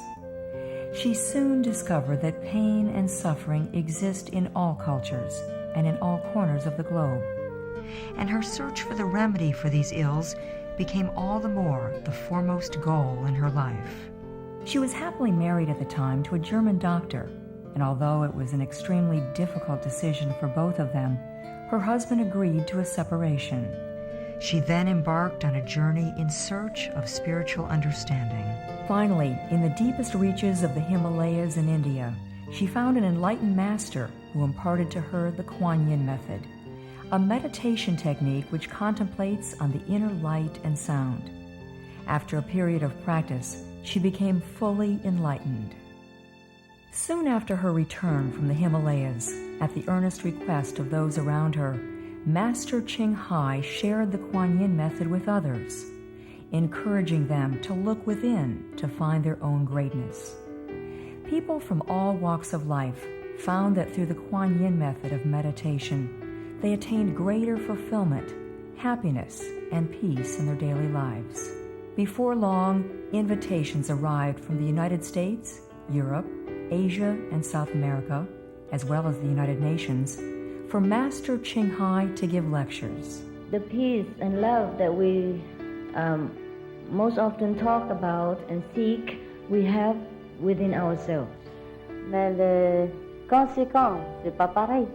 Speaker 10: She soon discovered that pain and suffering exist in all cultures and in all corners of the globe. And her search for the remedy for these ills became all the more the foremost goal in her life. She was happily married at the time to a German doctor, and although it was an extremely difficult decision for both of them, her husband agreed to a separation. She then embarked on a journey in search of spiritual understanding. Finally, in the deepest reaches of the Himalayas in India, she found an enlightened master who imparted to her the Kuan Yin method, a meditation technique which contemplates on the inner light and sound. After a period of practice, she became fully enlightened. Soon after her return from the Himalayas, at the earnest request of those around her, Master Ching Hai shared the Kuan Yin method with others, encouraging them to look within to find their own greatness. People from all walks of life found that through the Kuan Yin method of meditation, they attained greater fulfillment, happiness, and peace in their daily lives. Before long, invitations arrived from the United States, Europe, Asia, and South America, as well as the United Nations, for Master Ching Hai to give lectures.
Speaker 12: The peace and love that we most often talk about and seek, we have within ourselves. Mais les conséquences, c'est pas pareil.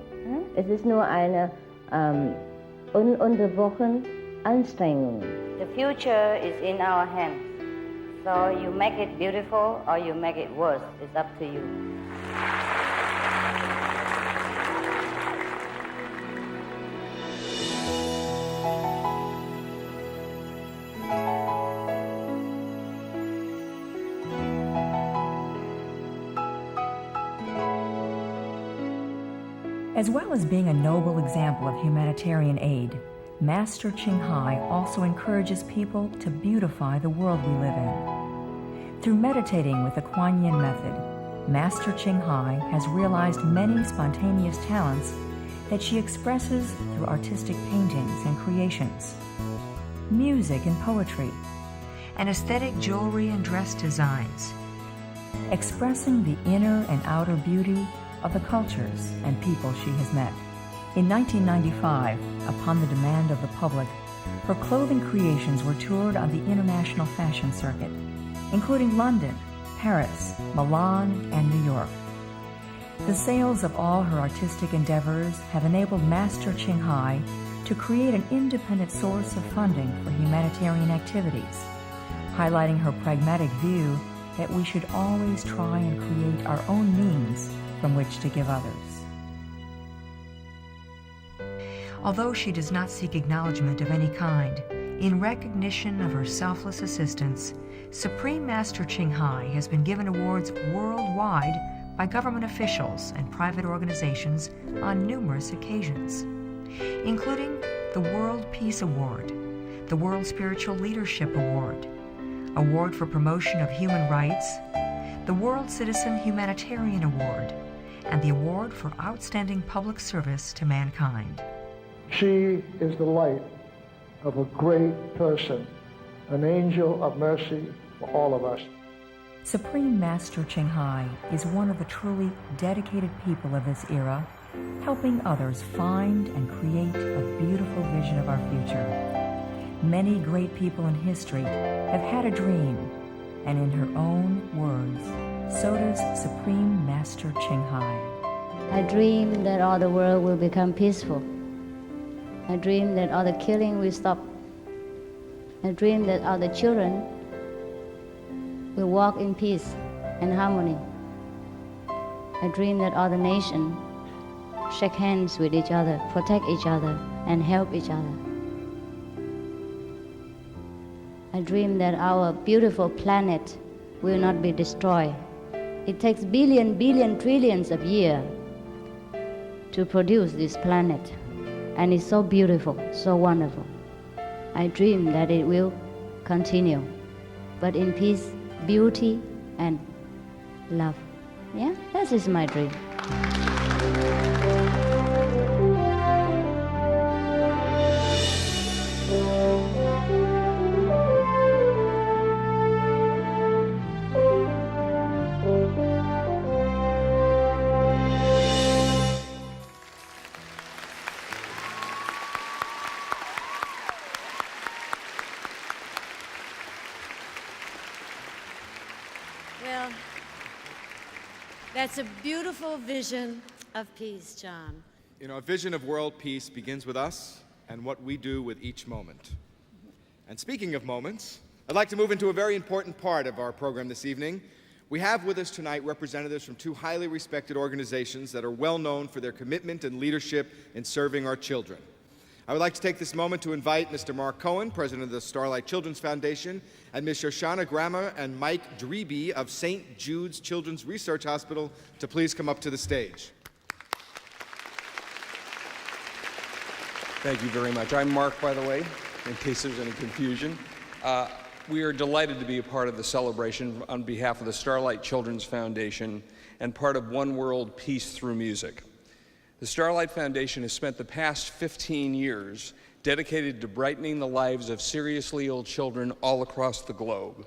Speaker 12: Es ist nur eine ununterbrochene Anstrengung. The future is in our hands. So you make it beautiful or you make it worse. It's up to you.
Speaker 10: As well as being a noble example of humanitarian aid, Master Ching Hai also encourages people to beautify the world we live in. Through meditating with the Kuan Yin method, Master Ching Hai has realized many spontaneous talents that she expresses through artistic paintings and creations, music and poetry, and aesthetic jewelry and dress designs, expressing the inner and outer beauty of the cultures and people she has met. In 1995, upon the demand of the public, her clothing creations were toured on the international fashion circuit, including London, Paris, Milan, and New York. The sales of all her artistic endeavors have enabled Master Ching Hai to create an independent source of funding for humanitarian activities, highlighting her pragmatic view that we should always try and create our own means from which to give others. Although she does not seek acknowledgement of any kind, in recognition of her selfless assistance, Supreme Master Ching Hai has been given awards worldwide by government officials and private organizations on numerous occasions, including the World Peace Award, the World Spiritual Leadership Award, Award for Promotion of Human Rights, the World Citizen Humanitarian Award, and the Award for Outstanding Public Service to Mankind.
Speaker 13: She is the light of a great person, an angel of mercy for all of us.
Speaker 10: Supreme Master Ching Hai is one of the truly dedicated people of this era, helping others find and create a beautiful vision of our future. Many great people in history have had a dream, and in her own words, so does Supreme Master Ching Hai.
Speaker 12: I dream that all the world will become peaceful. I dream that all the killing will stop. I dream that all the children will walk in peace and harmony. I dream that all the nations shake hands with each other, protect each other, and help each other. I dream that our beautiful planet will not be destroyed. It takes billion, trillions of years to produce this planet. And it's so beautiful, so wonderful. I dream that it will continue, but in peace, beauty, and love. Yeah, that is my dream.
Speaker 6: Well, that's a beautiful vision of peace, John.
Speaker 3: You know, a vision of world peace begins with us and what we do with each moment. And speaking of moments, I'd like to move into a very important part of our program this evening. We have with us tonight representatives from two highly respected organizations that are well known for their commitment and leadership in serving our children. I would like to take this moment to invite Mr. Mark Cohen, president of the Starlight Children's Foundation, and Ms. Shoshana Grammer and Mike Dreby of St. Jude's Children's Research Hospital to please come up to the stage.
Speaker 14: Thank you very much. I'm Mark, by the way, in case there's any confusion. We are delighted to be a part of the celebration on behalf of the Starlight Children's Foundation and part of One World Peace Through Music. The Starlight Foundation has spent the past 15 years dedicated to brightening the lives of seriously ill children all across the globe.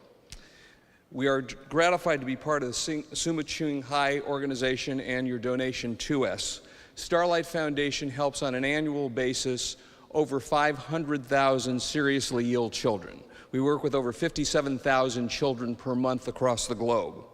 Speaker 14: We are gratified to be part of the Summa Chung Hai organization and your donation to us. Starlight Foundation helps on an annual basis over 500,000 seriously ill children. We work with over 57,000 children per month across the globe.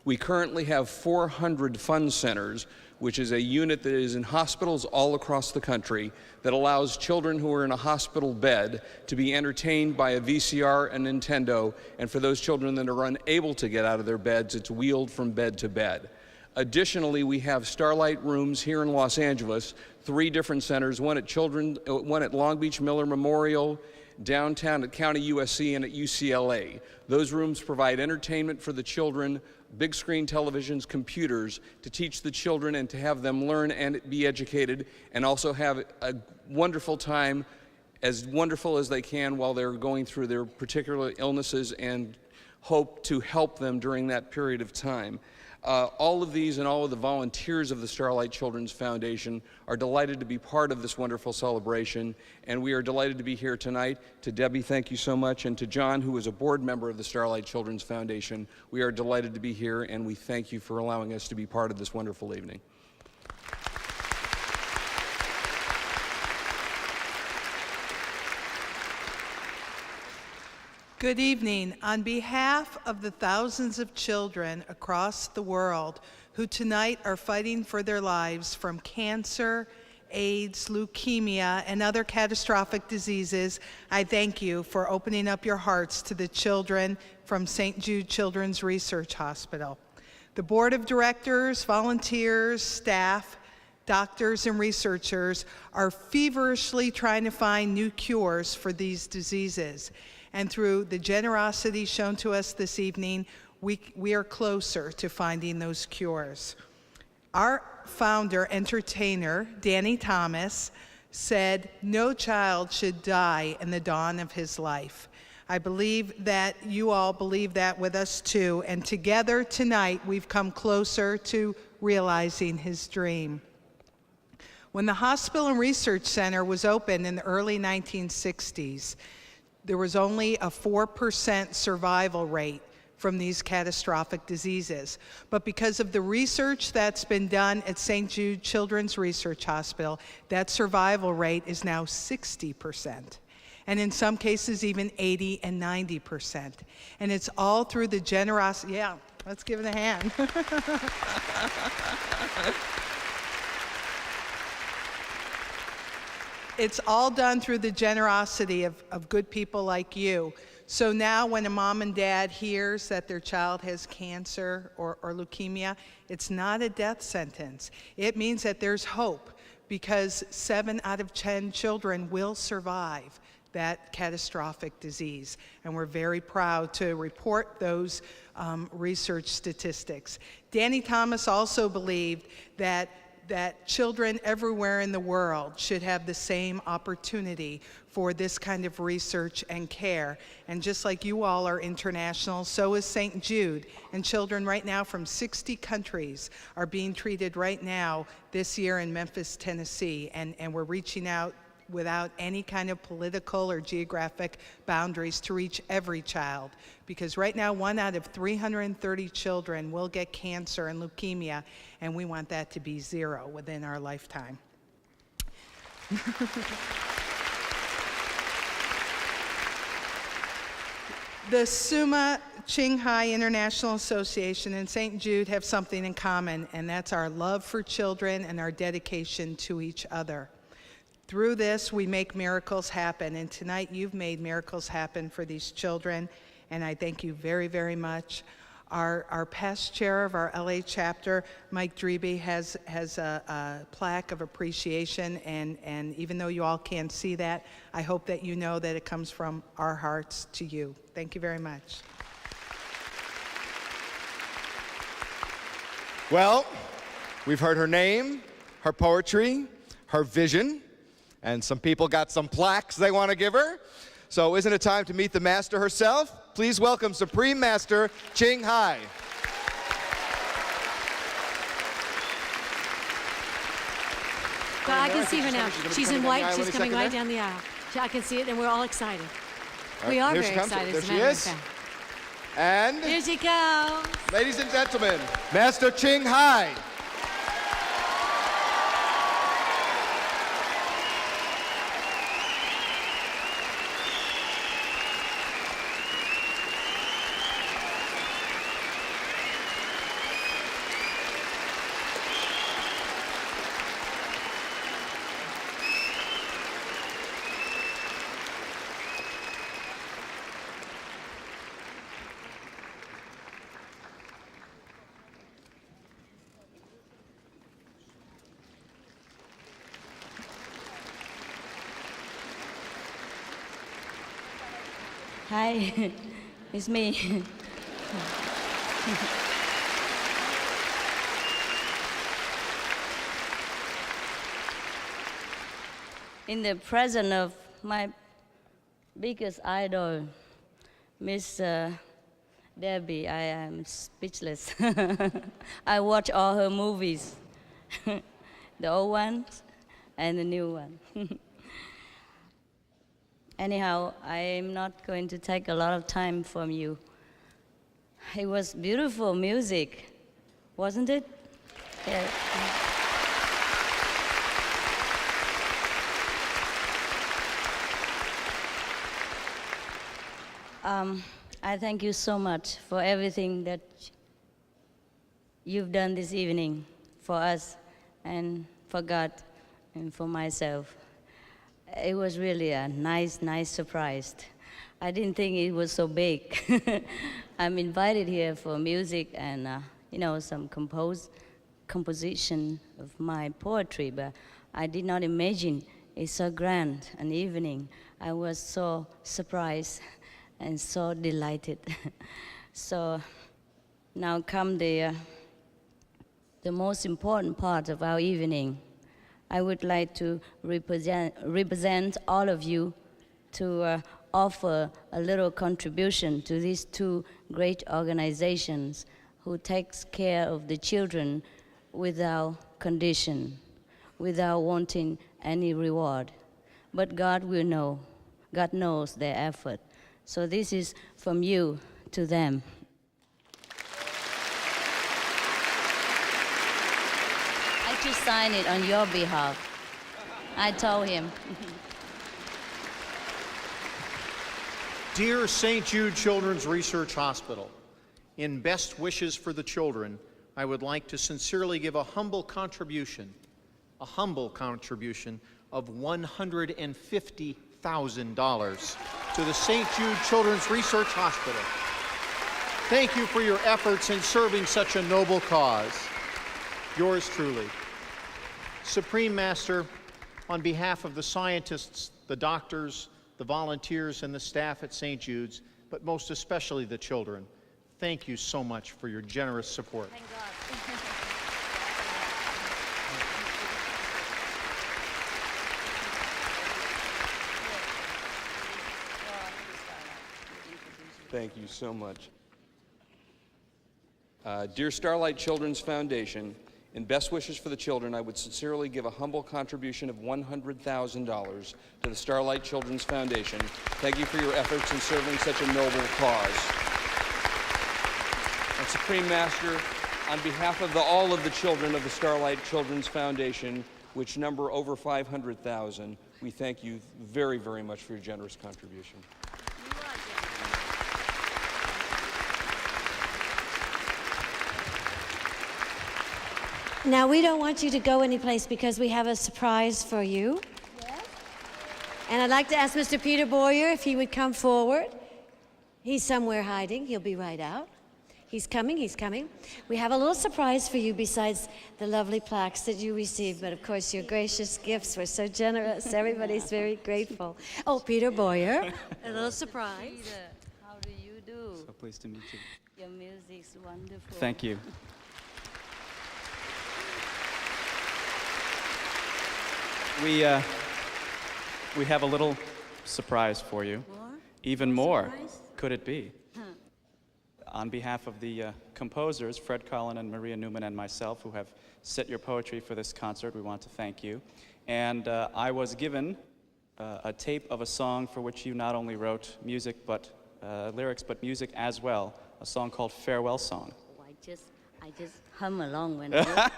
Speaker 14: We currently have 400 fun centers, which is a unit that is in hospitals all across the country that allows children who are in a hospital bed to be entertained by a VCR and Nintendo, and for those children that are unable to get out of their beds, it's wheeled from bed to bed. Additionally, we have Starlight rooms here in Los Angeles, 3 different centers, one at Long Beach Miller Memorial, downtown at County USC, and at UCLA. Those rooms provide entertainment for the children, big screen televisions, computers, to teach the children and to have them learn and be educated, and also have a wonderful time, as wonderful as they can while they're going through their particular illnesses, and hope to help them during that period of time. All of these and all of the volunteers of the Starlight Children's Foundation are delighted to be part of this wonderful celebration, and we are delighted to be here tonight. To Debbie, thank you so much, and to John, who is a board member of the Starlight Children's Foundation, we are delighted to be here, and we thank you for allowing us to be part of this wonderful evening.
Speaker 15: Good evening. On behalf of the thousands of children across the world who tonight are fighting for their lives from cancer, AIDS, leukemia, and other catastrophic diseases, I thank you for opening up your hearts to the children from St. Jude Children's Research Hospital. The board of directors, volunteers, staff, doctors, and researchers are feverishly trying to find new cures for these diseases. And through the generosity shown to us this evening, we are closer to finding those cures. Our founder, entertainer, Danny Thomas, said, "No child should die in the dawn of his life." I believe that you all believe that with us too, and together tonight we've come closer to realizing his dream. When the Hospital and Research Center was opened in the early 1960s, there was only a 4% survival rate from these catastrophic diseases. But because of the research that's been done at St. Jude Children's Research Hospital, that survival rate is now 60%. And in some cases, even 80 and 90%. And it's all through the generosity. Yeah, let's give it a hand. It's all done through the generosity of good people like you. So now when a mom and dad hears that their child has cancer or leukemia, it's not a death sentence. It means that there's hope, because 7 out of 10 children will survive that catastrophic disease. And we're very proud to report those research statistics. Danny Thomas also believed that children everywhere in the world should have the same opportunity for this kind of research and care. And just like you all are international, so is St. Jude. And children right now from 60 countries are being treated right now this year in Memphis, Tennessee. And we're reaching out without any kind of political or geographic boundaries to reach every child. Because right now, 1 out of 330 children will get cancer and leukemia, and we want that to be 0 within our lifetime. The Summa Chung Hai International Association and St. Jude have something in common, and that's our love for children and our dedication to each other. Through this, we make miracles happen, and tonight you've made miracles happen for these children, and I thank you very, very much. Our past chair of our LA chapter, Mike Dreby, has a plaque of appreciation, and even though you all can't see that, I hope that you know that it comes from our hearts to you. Thank you very much.
Speaker 3: Well, we've heard her name, her poetry, her vision, and some people got some plaques they want to give her. So isn't it time to meet the master herself? Please welcome Supreme Master Ching Hai.
Speaker 6: I can see her now. She's in white. She's coming right
Speaker 3: there.
Speaker 6: down the aisle. I can see it, and we're all excited.
Speaker 3: All
Speaker 6: We
Speaker 3: right,
Speaker 6: are
Speaker 3: here
Speaker 6: very
Speaker 3: she comes.
Speaker 6: excited.
Speaker 3: There
Speaker 6: as a
Speaker 3: she
Speaker 6: matter of
Speaker 3: is.
Speaker 6: fact.
Speaker 3: And
Speaker 6: Here she comes.
Speaker 3: ladies and gentlemen, Master Ching Hai.
Speaker 12: Hi, it's me. In the presence of my biggest idol, Miss Debbie, I am speechless. I watch all her movies, the old ones and the new one. Anyhow, I am not going to take a lot of time from you. It was beautiful music, wasn't it? Yeah. I thank you so much for everything that you've done this evening for us and for God and for myself. It was really a nice surprise. I didn't think it was so big. I'm invited here for music and, some composition of my poetry, but I did not imagine it's so grand an evening. I was so surprised and so delighted. So now come the most important part of our evening. I would like to represent all of you to offer a little contribution to these two great organizations who takes care of the children without condition, without wanting any reward. But God will know. God knows their effort. So this is from you to them. I just sign it on your behalf. I told him.
Speaker 16: Dear St. Jude Children's Research Hospital, in best wishes for the children, I would like to sincerely give a humble contribution of $150,000 to the St. Jude Children's Research Hospital. Thank you for your efforts in serving such a noble cause. Yours truly. Supreme Master, on behalf of the scientists, the doctors, the volunteers, and the staff at St. Jude's, but most especially the children, thank you so much for your generous support.
Speaker 12: Thank God.
Speaker 14: Thank you so much. Dear Starlight Children's Foundation, in best wishes for the children, I would sincerely give a humble contribution of $100,000 to the Starlight Children's Foundation. Thank you for your efforts in serving such a noble cause. And Supreme Master, on behalf of all of the children of the Starlight Children's Foundation, which number over 500,000, we thank you very, very much for your generous contribution.
Speaker 6: Now, we don't want you to go anyplace because we have a surprise for you. Yes? And I'd like to ask Mr. Peter Boyer if he would come forward. He's somewhere hiding. He'll be right out. He's coming, he's coming. We have a little surprise for you besides the lovely plaques that you received, but of course your gracious gifts were so generous. Everybody's very grateful. Oh, Peter Boyer, a little surprise.
Speaker 17: Peter, how do you do?
Speaker 18: So pleased to meet you.
Speaker 17: Your music's wonderful.
Speaker 18: Thank you. We have a little surprise for you.
Speaker 17: More?
Speaker 18: Even more,
Speaker 17: Surprise?
Speaker 18: could it be? On behalf of the composers, Fred Karlin and Maria Newman and myself, who have set your poetry for this concert, we want to thank you. And I was given a tape of a song for which you not only wrote music, but lyrics, but music as well, a song called Farewell Song.
Speaker 17: Oh, I just hum along when I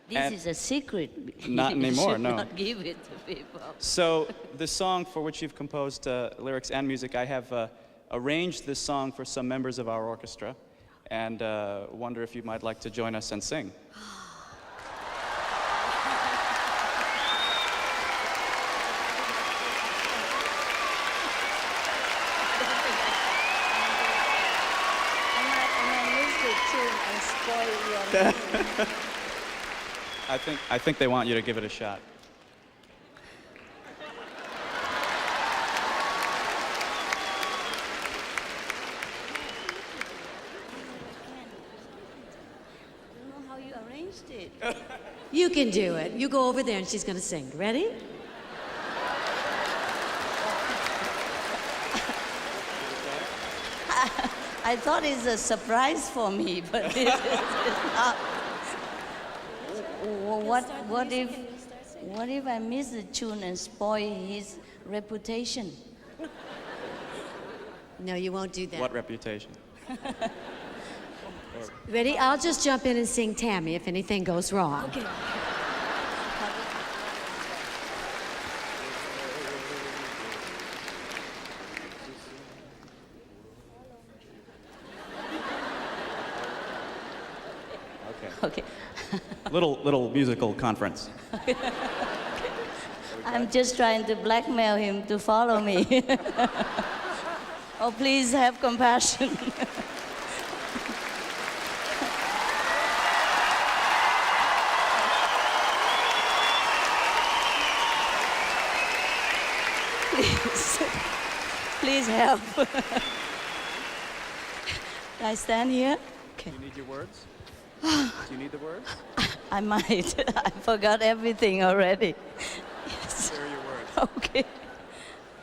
Speaker 17: This is a secret.
Speaker 18: Not anymore,
Speaker 17: You should
Speaker 18: no.
Speaker 17: not give it to people.
Speaker 18: So the song for which you've composed lyrics and music, I have arranged this song for some members of our orchestra, and wonder if you might like to join us and sing. I think they want you to give it a shot.
Speaker 6: You can do it. You go over there and she's going to sing. Ready?
Speaker 17: I thought it's a surprise for me, but it's not. What if I miss the tune and spoil his reputation?
Speaker 6: No, you won't do that.
Speaker 18: What reputation?
Speaker 6: Ready? I'll just jump in and sing Tammy if anything goes wrong.
Speaker 17: Okay. Okay.
Speaker 18: Little musical conference.
Speaker 17: I'm just trying to blackmail him to follow me. Oh, please have compassion. Please help. Can I stand here? Okay.
Speaker 18: Do you need your words? Do you need the words?
Speaker 17: I might. I forgot everything already. Yes.
Speaker 18: Here are your words.
Speaker 17: Okay.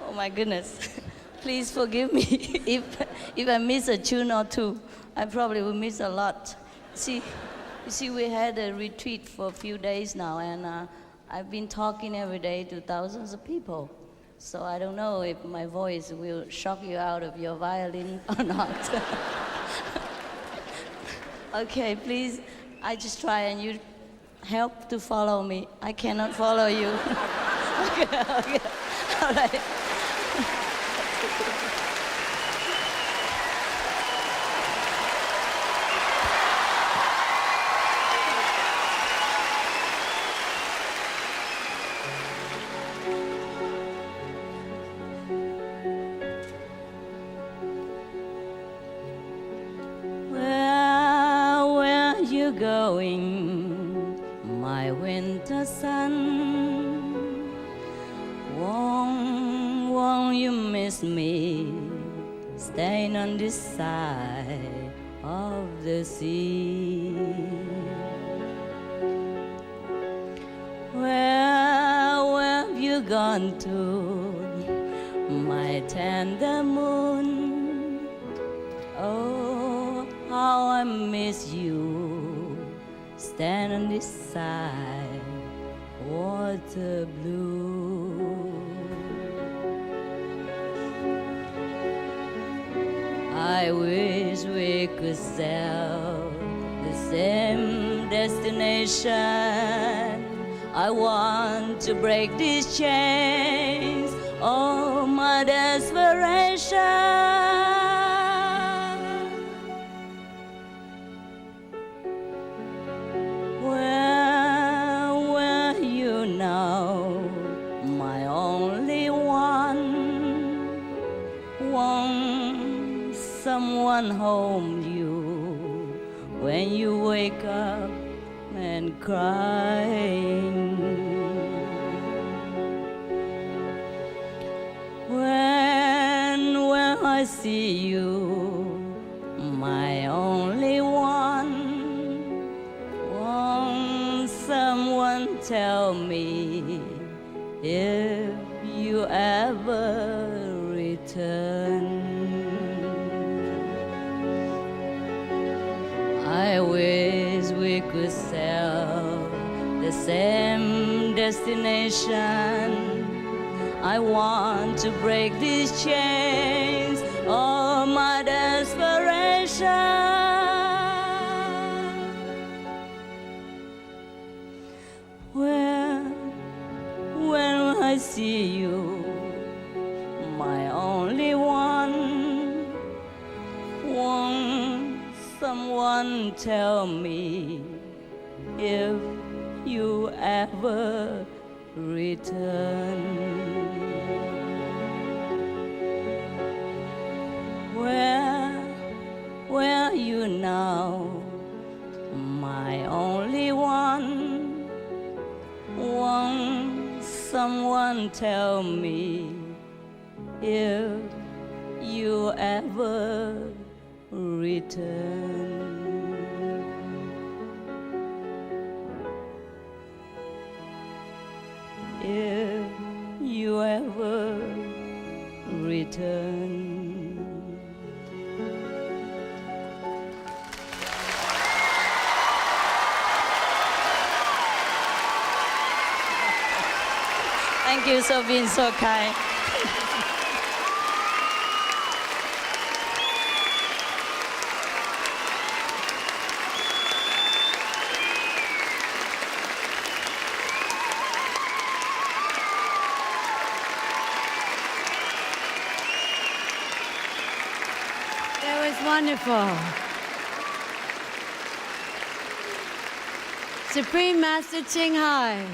Speaker 17: Oh my goodness. Please forgive me if I miss a tune or two. I probably will miss a lot. You see, we had a retreat for a few days now, and I've been talking every day to thousands of people. So I don't know if my voice will shock you out of your violin or not. Okay, please, I just try and you help to follow me. I cannot follow you. Okay, all right. Going, my winter sun? Won't you miss me, staying on this side of the sea? Where have you gone to, my tender moon? Oh, how I miss you, stand on this side, water blue. I wish we could sail the same destination. I want to break these chains, oh my desperation. Someone hold you, crying. When I see you, my only one, won't someone tell me if you ever return? I wish we could sail the same destination. I want to break these chains of my desperation. When I see you, my only one, won't someone tell me if you ever return? Where are you now, my only one? Won't someone tell me if you ever return? If you ever return. Thank you for being so kind.
Speaker 6: That was wonderful. Supreme Master Ching Hai.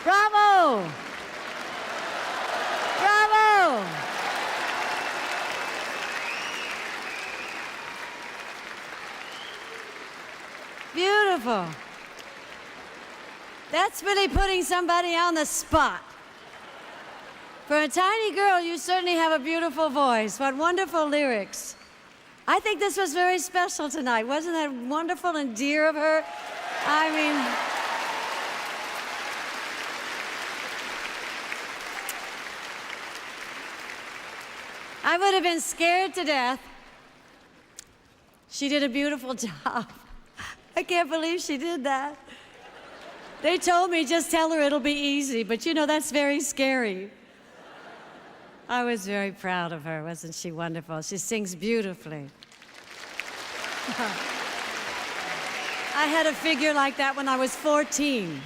Speaker 6: Bravo! Bravo! Beautiful. That's really putting somebody on the spot. For a tiny girl, you certainly have a beautiful voice. What wonderful lyrics. I think this was very special tonight. Wasn't that wonderful and dear of her? I mean, I would have been scared to death. She did a beautiful job. I can't believe she did that. They told me, just tell her it'll be easy, but you know, that's very scary. I was very proud of her. Wasn't she wonderful? She sings beautifully. I had a figure like that when I was 14.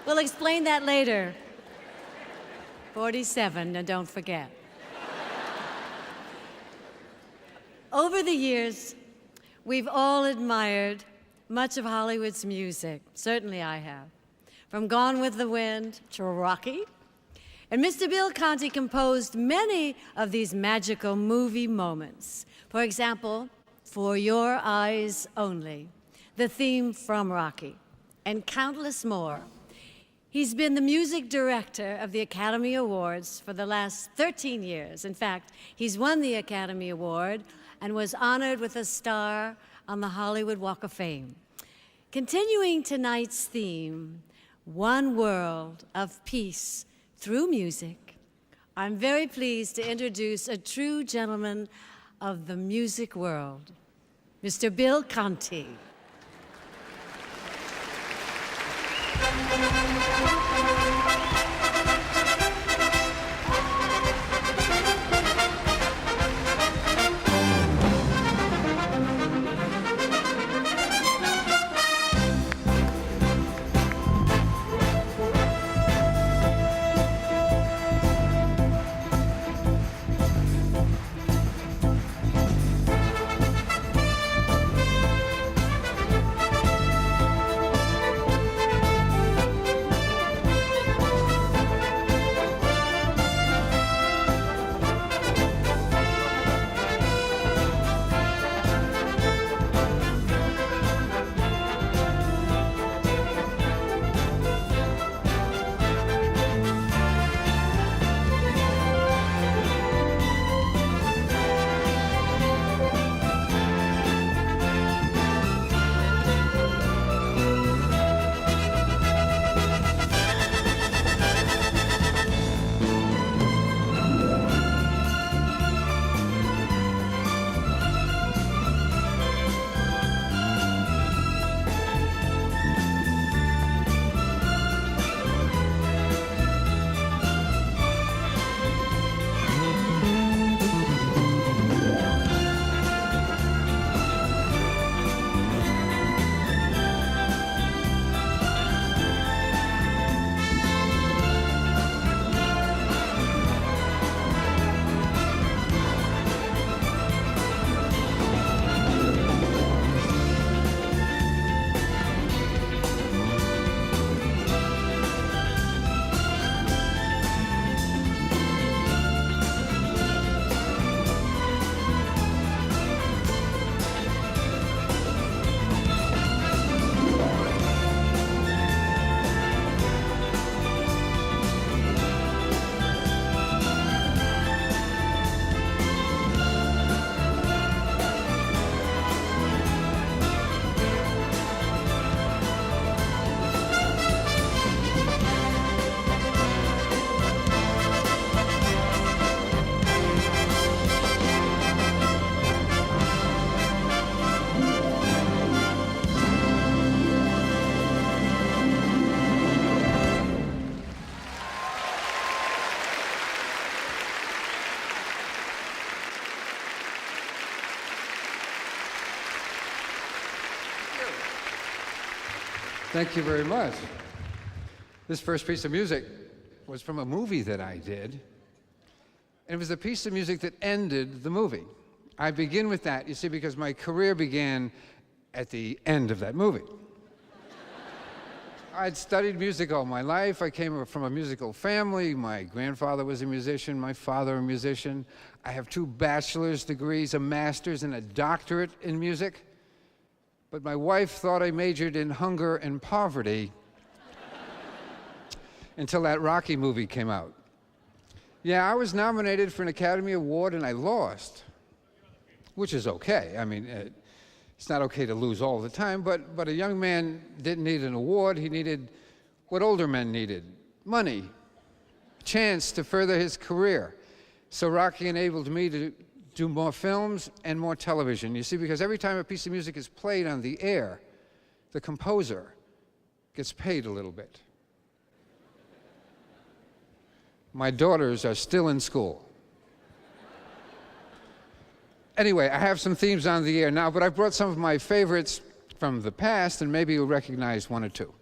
Speaker 6: We'll explain that later. 47, and don't forget. Over the years, we've all admired much of Hollywood's music. Certainly I have. From Gone with the Wind to Rocky. And Mr. Bill Conti composed many of these magical movie moments. For example, For Your Eyes Only, the theme from Rocky, and countless more. He's been the music director of the Academy Awards for the last 13 years. In fact, he's won the Academy Award and was honored with a star on the Hollywood Walk of Fame. Continuing tonight's theme, One World of Peace through music, I'm very pleased to introduce a true gentleman of the music world, Mr. Bill Conti.
Speaker 19: Thank you very much. This first piece of music was from a movie that I did. And it was a piece of music that ended the movie. I begin with that, you see, because my career began at the end of that movie. I'd studied music all my life. I came from a musical family. My grandfather was a musician, my father a musician. I have 2 bachelor's degrees, a master's, and a doctorate in music. But my wife thought I majored in hunger and poverty until that Rocky movie came out. Yeah, I was nominated for an Academy Award and I lost, which is okay. I mean, it's not okay to lose all the time, but a young man didn't need an award. He needed what older men needed: money, a chance to further his career. So Rocky enabled me to do more films and more television. You see, because every time a piece of music is played on the air, the composer gets paid a little bit. My daughters are still in school. Anyway, I have some themes on the air now, but I've brought some of my favorites from the past, and maybe you'll recognize 1 or 2.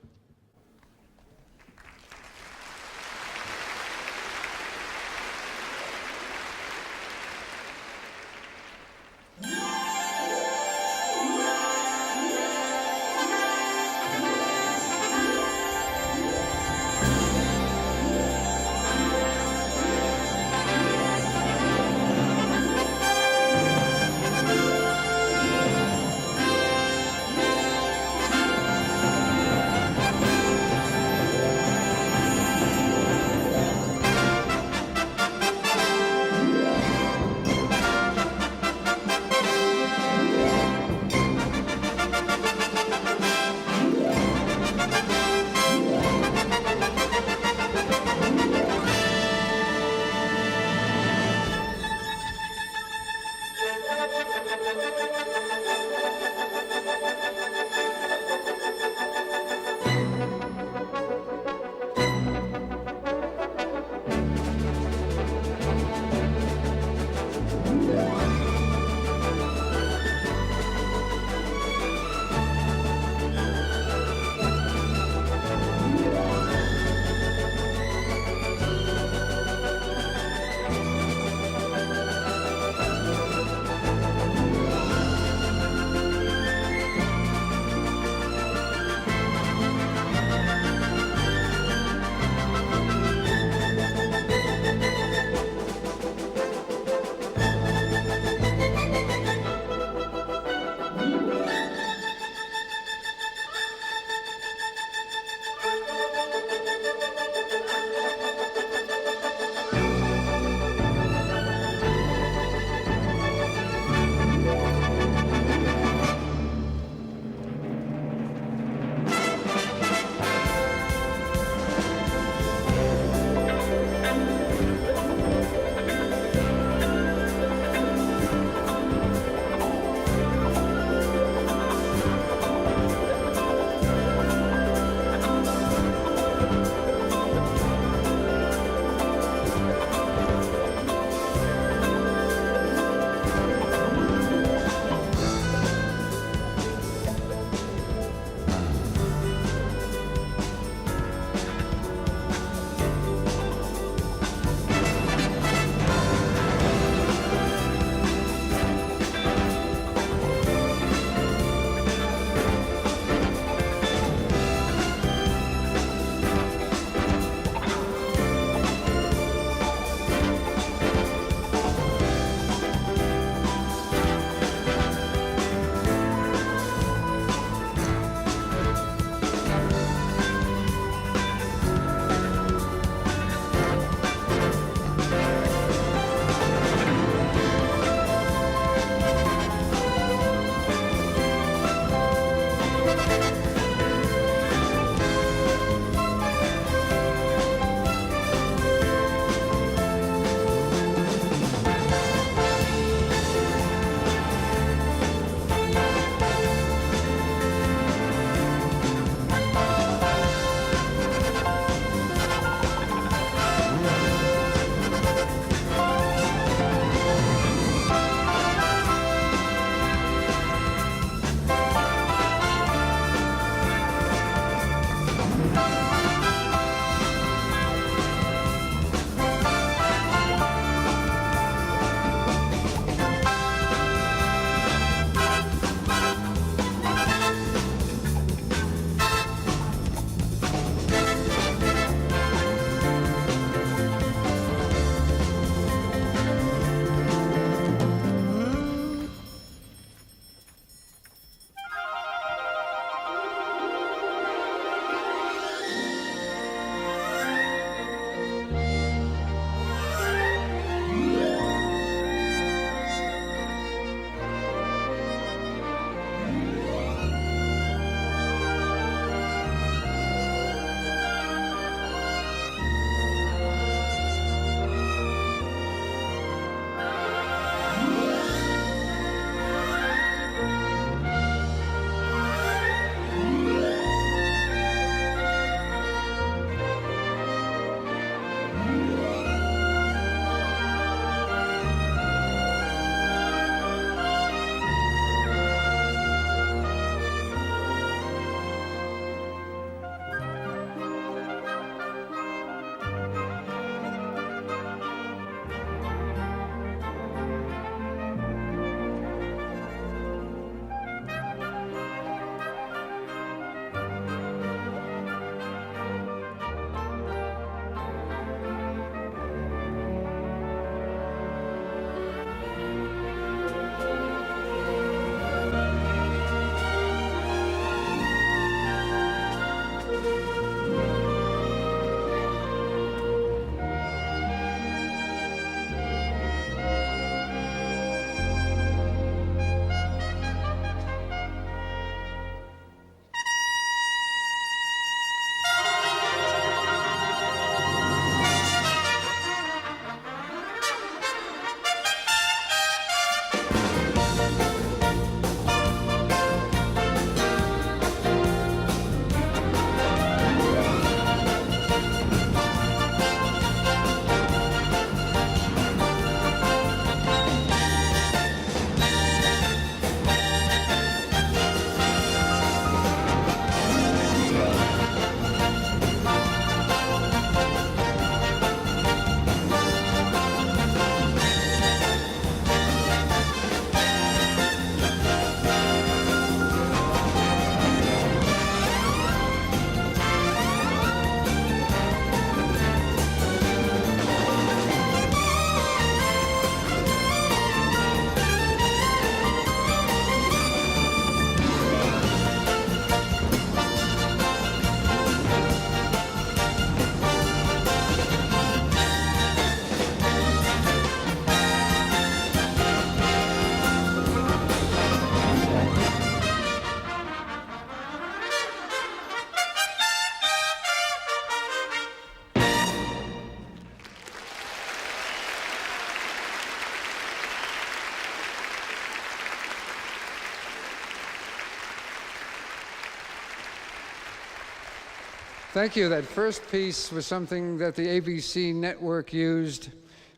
Speaker 19: Thank you. That first piece was something that the ABC network used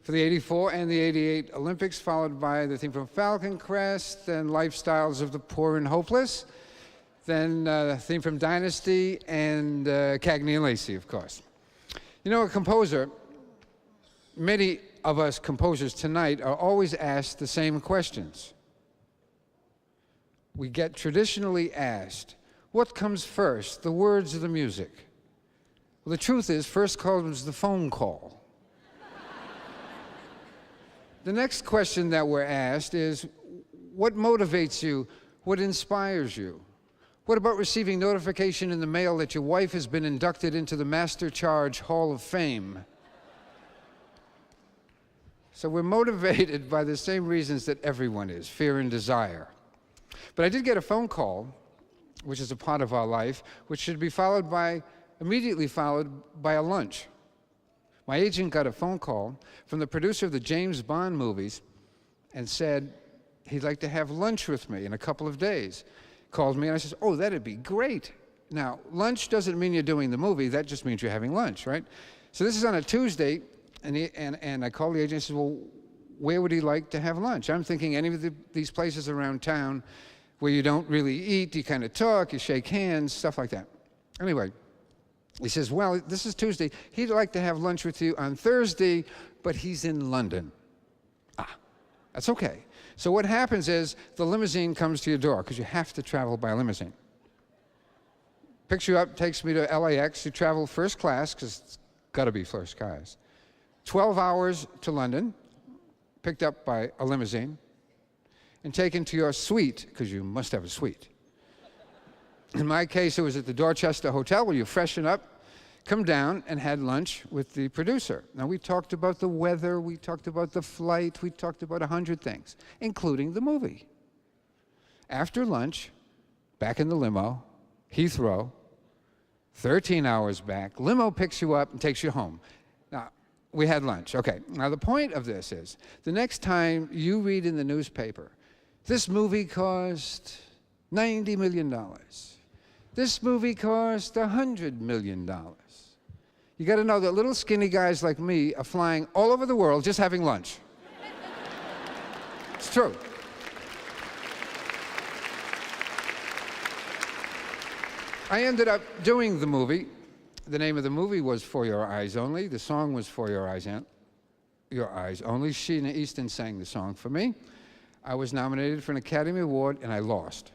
Speaker 19: for the 84 and the 88 Olympics, followed by the theme from Falcon Crest, then Lifestyles of the Poor and Hopeless, then the theme from Dynasty, and Cagney and Lacey, of course. You know, a composer, many of us composers tonight are always asked the same questions. We get traditionally asked, what comes first, the words or the music? Well, the truth is, first comes the phone call. The next question that we're asked is, what motivates you? What inspires you? What about receiving notification in the mail that your wife has been inducted into the Master Charge Hall of Fame? So we're motivated by the same reasons that everyone is, fear and desire. But I did get a phone call, which is a part of our life, which should be immediately followed by a lunch. My agent got a phone call from the producer of the James Bond movies and said he'd like to have lunch with me in a couple of days. Called me and I said, oh, that'd be great. Now, lunch doesn't mean you're doing the movie, that just means you're having lunch, right? So this is on a Tuesday, and I called the agent and said, well, where would he like to have lunch? I'm thinking any of these places around town where you don't really eat, you kind of talk, you shake hands, stuff like that. Anyway, he says, well, this is Tuesday. He'd like to have lunch with you on Thursday, but he's in London. That's okay. So what happens is the limousine comes to your door, because you have to travel by limousine. Picks you up, takes me to LAX. You travel first class, because it's got to be first class. 12 hours to London, picked up by a limousine, and taken to your suite, because you must have a suite. In my case, it was at the Dorchester Hotel, where you freshen up, come down, and had lunch with the producer. Now, we talked about the weather, we talked about the flight, we talked about 100 things, including the movie. After lunch, back in the limo, Heathrow, 13 hours back, limo picks you up and takes you home. Now, we had lunch. Okay, now the point of this is, the next time you read in the newspaper, this movie cost $90 million. This movie cost $100 million. You got to know that little skinny guys like me are flying all over the world just having lunch. It's true. I ended up doing the movie. The name of the movie was For Your Eyes Only. The song was For Your Eyes Only. Sheena Easton sang the song for me. I was nominated for an Academy Award, and I lost.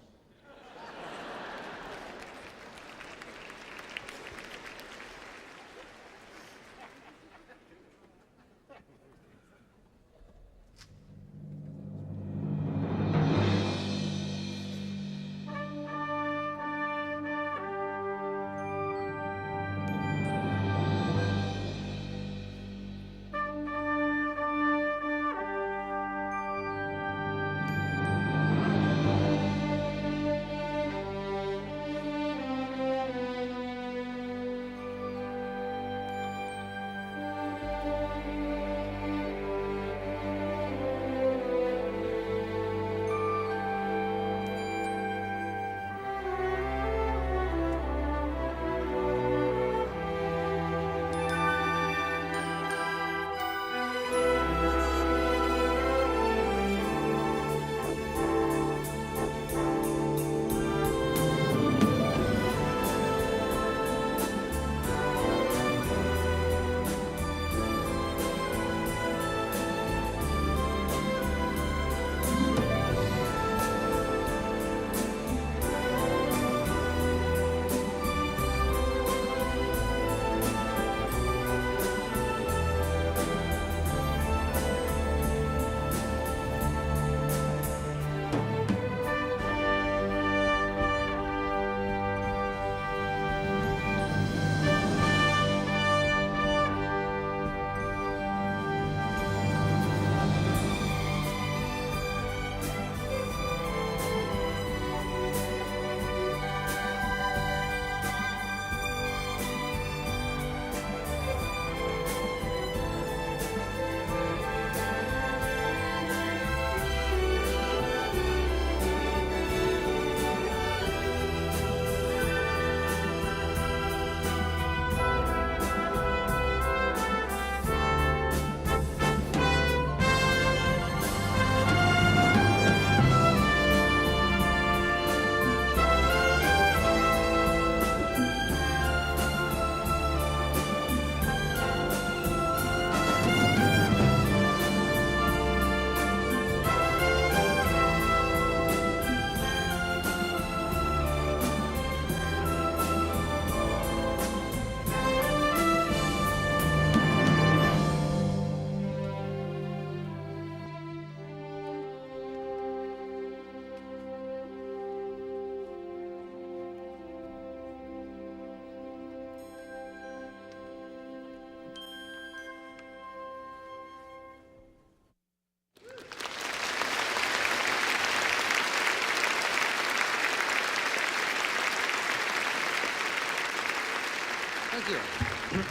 Speaker 19: Thank you.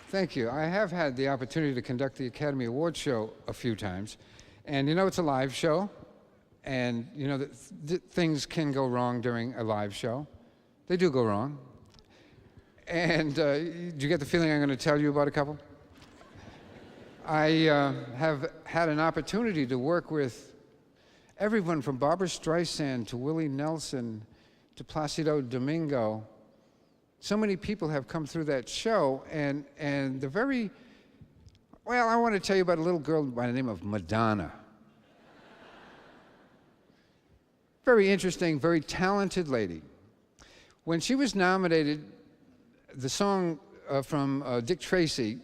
Speaker 19: Thank you. I have had the opportunity to conduct the Academy Awards show a few times. And you know, it's a live show. And you know, things can go wrong during a live show. They do go wrong. And do you get the feeling I'm going to tell you about a couple? I have had an opportunity to work with everyone from Barbra Streisand to Willie Nelson to Placido Domingo. So many people have come through that show, and the very, well, I want to tell you about a little girl by the name of Madonna. Very interesting, very talented lady. When she was nominated, the song from Dick Tracy,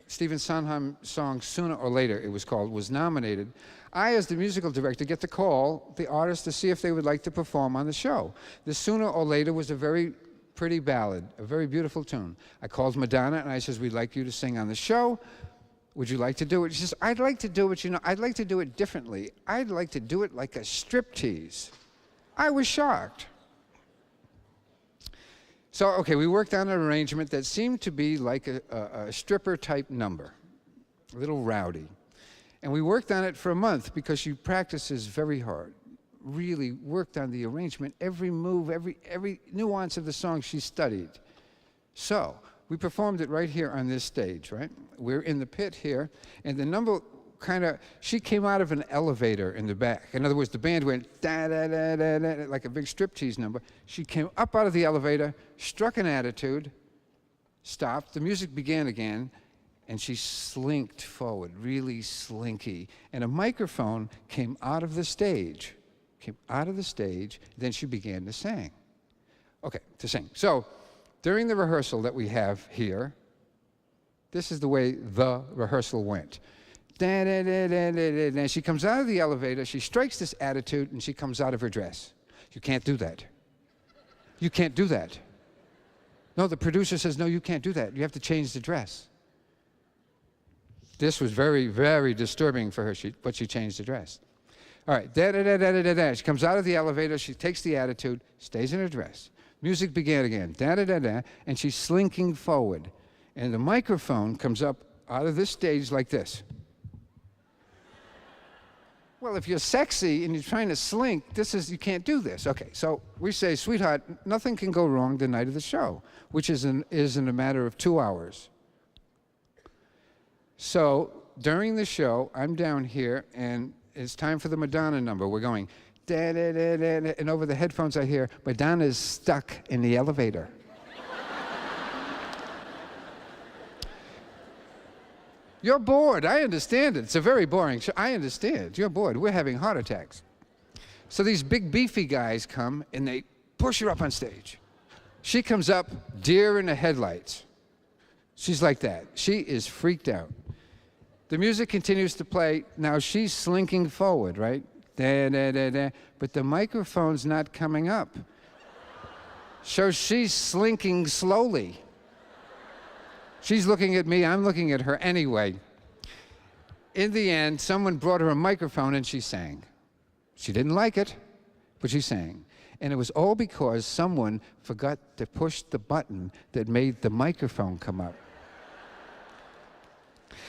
Speaker 19: Stephen Sondheim's song Sooner or Later, it was called, was nominated. I, as the musical director, get to call the artist to see if they would like to perform on the show. The Sooner or Later was a very pretty ballad, a very beautiful tune. I called Madonna and I says, we'd like you to sing on the show. Would you like to do it? She says, I'd like to do it, you know, I'd like to do it differently. I'd like to do it like a striptease. I was shocked. So, okay, we worked on an arrangement that seemed to be like a stripper-type number, a little rowdy. And we worked on it for a month because she practices very hard. Really worked on the arrangement, every move, every nuance of the song she studied. So, we performed it right here on this stage, right? We're in the pit here, and the number she came out of an elevator in the back. In other words, the band went da-da-da-da-da, like a big striptease number. She came up out of the elevator, struck an attitude, stopped, the music began again, and she slinked forward, really slinky. And a microphone came out of the stage, then she began to sing. Okay, to sing. So, during the rehearsal that we have here, this is the way the rehearsal went. And she comes out of the elevator, she strikes this attitude, and she comes out of her dress. You can't do that. You can't do that. No, the producer says, no, you can't do that. You have to change the dress. This was very, very disturbing for her, but she changed the dress. All right, she comes out of the elevator, she takes the attitude, stays in her dress. Music began again, and she's slinking forward. And the microphone comes up out of this stage like this. Well, if you're sexy and you're trying to slink, you can't do this. Okay, so we say, sweetheart, nothing can go wrong the night of the show, which is in a matter of 2 hours. So during the show, I'm down here, and it's time for the Madonna number. We're going, da-da-da-da-da, and over the headphones I hear, Madonna's stuck in the elevator. You're bored. I understand it. It's a very boring show. I understand. You're bored. We're having heart attacks. So these big beefy guys come and they push her up on stage. She comes up, deer in the headlights. She's like that. She is freaked out. The music continues to play. Now she's slinking forward, right? Da-da-da-da. But the microphone's not coming up. So she's slinking slowly. She's looking at me, I'm looking at her anyway. In the end, someone brought her a microphone and she sang. She didn't like it, but she sang. And it was all because someone forgot to push the button that made the microphone come up.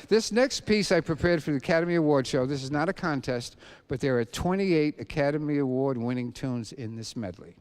Speaker 19: This next piece I prepared for the Academy Award show. This is not a contest, but there are 28 Academy Award winning tunes in this medley.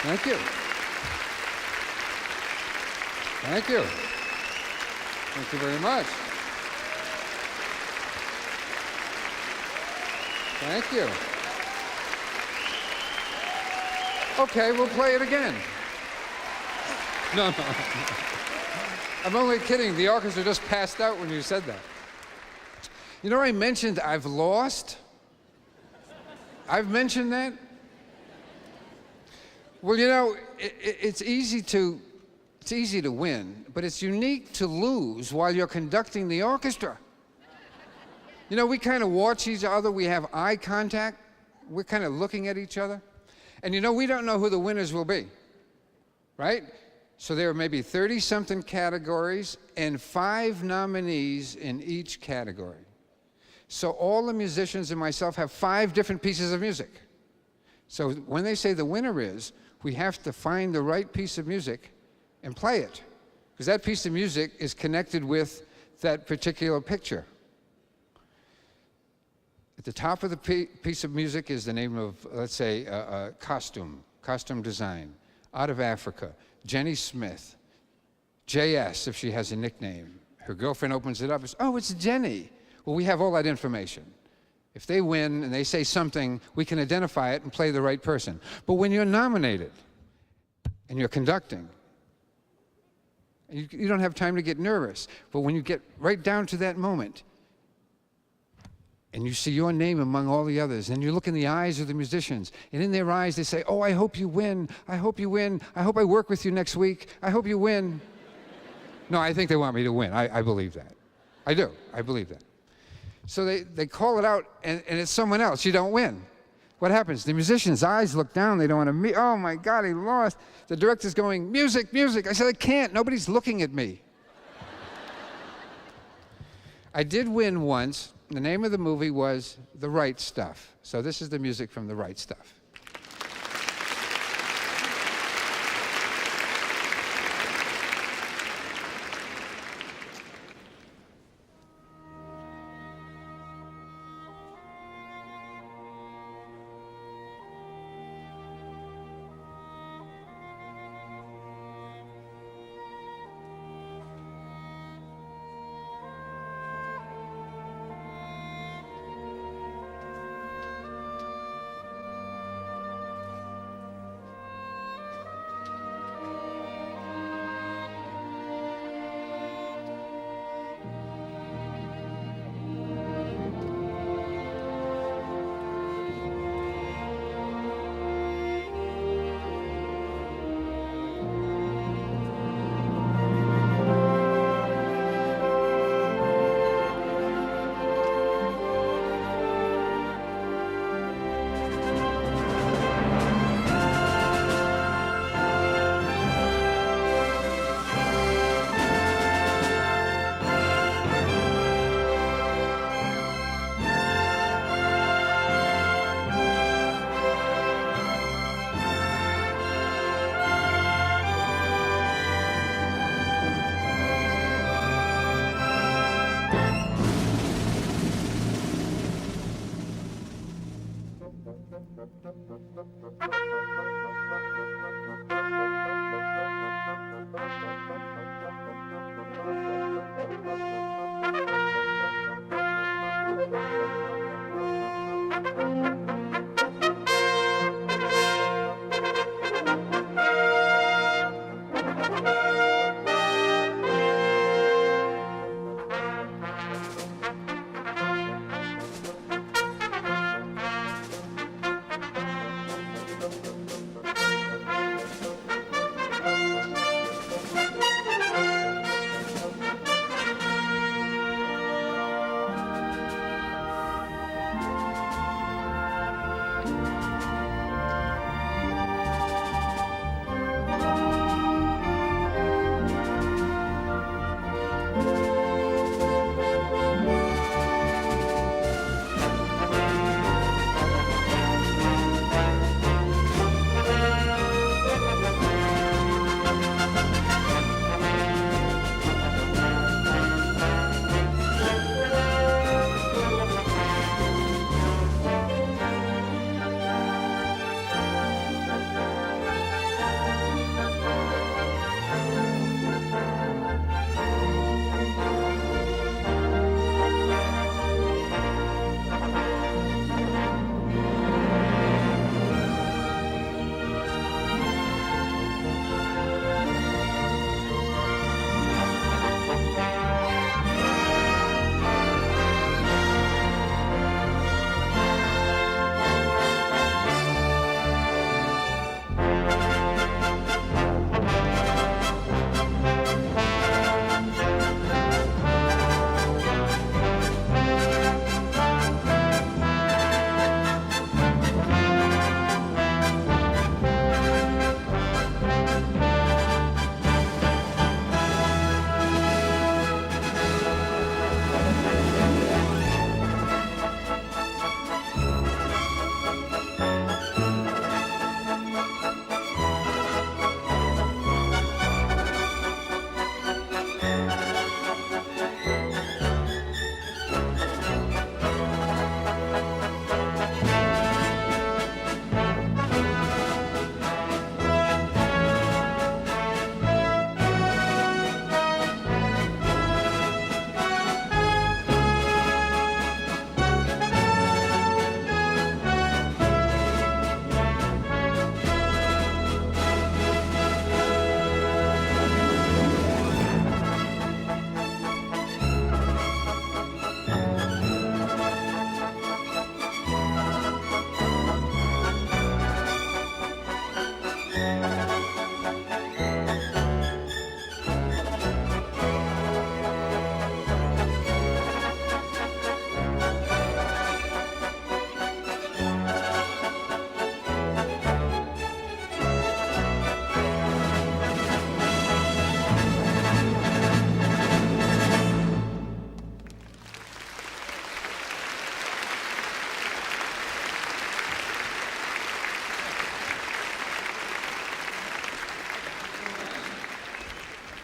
Speaker 19: Thank you. Thank you. Thank you very much. Thank you. Okay, we'll play it again. No. I'm only kidding. The orchestra just passed out when you said that. You know, I mentioned I've lost. I've mentioned that. Well, you know, it's easy to win, but it's unique to lose while you're conducting the orchestra. You know, we kind of watch each other. We have eye contact. We're kind of looking at each other. And you know, we don't know who the winners will be, right? So there are maybe 30-something categories and 5 nominees in each category. So all the musicians and myself have 5 different pieces of music. So when they say the winner is, we have to find the right piece of music and play it, because that piece of music is connected with that particular picture. At the top of the piece of music is the name of, let's say, costume design, out of Africa, Jenny Smith, JS, if she has a nickname. Her girlfriend opens it up and says, oh, it's Jenny. Well, we have all that information. If they win and they say something, we can identify it and play the right person. But when you're nominated and you're conducting, you don't have time to get nervous. But when you get right down to that moment, and you see your name among all the others, and you look in the eyes of the musicians, and in their eyes they say, oh, I hope you win, I hope you win, I hope I work with you next week, I hope you win. No, I think they want me to win. I believe that. I do. I believe that. So they call it out, and it's someone else. You don't win. What happens? The musician's eyes look down. They don't want to meet. Oh, my God, he lost. The director's going, music, music. I said, I can't. Nobody's looking at me. I did win once. The name of the movie was The Right Stuff. So this is the music from The Right Stuff.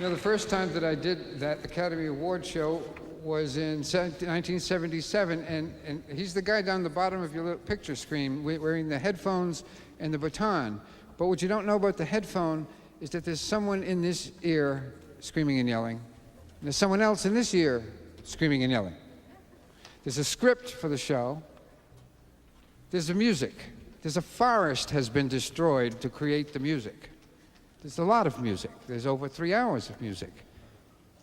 Speaker 19: You know, the first time that I did that Academy Award show was in 1977, and he's the guy down the bottom of your little picture screen wearing the headphones and the baton. But what you don't know about the headphone is that there's someone in this ear screaming and yelling, and there's someone else in this ear screaming and yelling. There's a script for the show. There's the music. There's a forest has been destroyed to create the music. There's a lot of music. There's over 3 hours of music.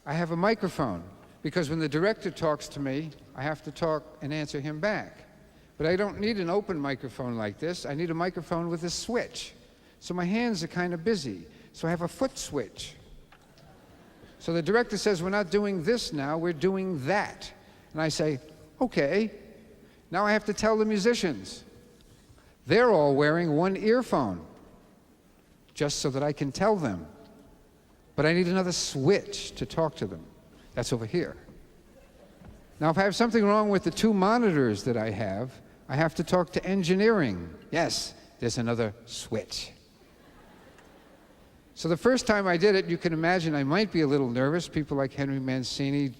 Speaker 19: I have a microphone, because when the director talks to me, I have to talk and answer him back. But I don't need an open microphone like this. I need a microphone with a switch. So my hands are kind of busy. So I have a foot switch. So the director says, we're not doing this now, we're doing that. And I say, okay. Now I have to tell the musicians. They're all wearing one earphone, just so that I can tell them. But I need another switch to talk to them. That's over here. Now, if I have something wrong with the 2 monitors that I have to talk to engineering. Yes, there's another switch. So the first time I did it, you can imagine I might be a little nervous. People like Henry Mancini,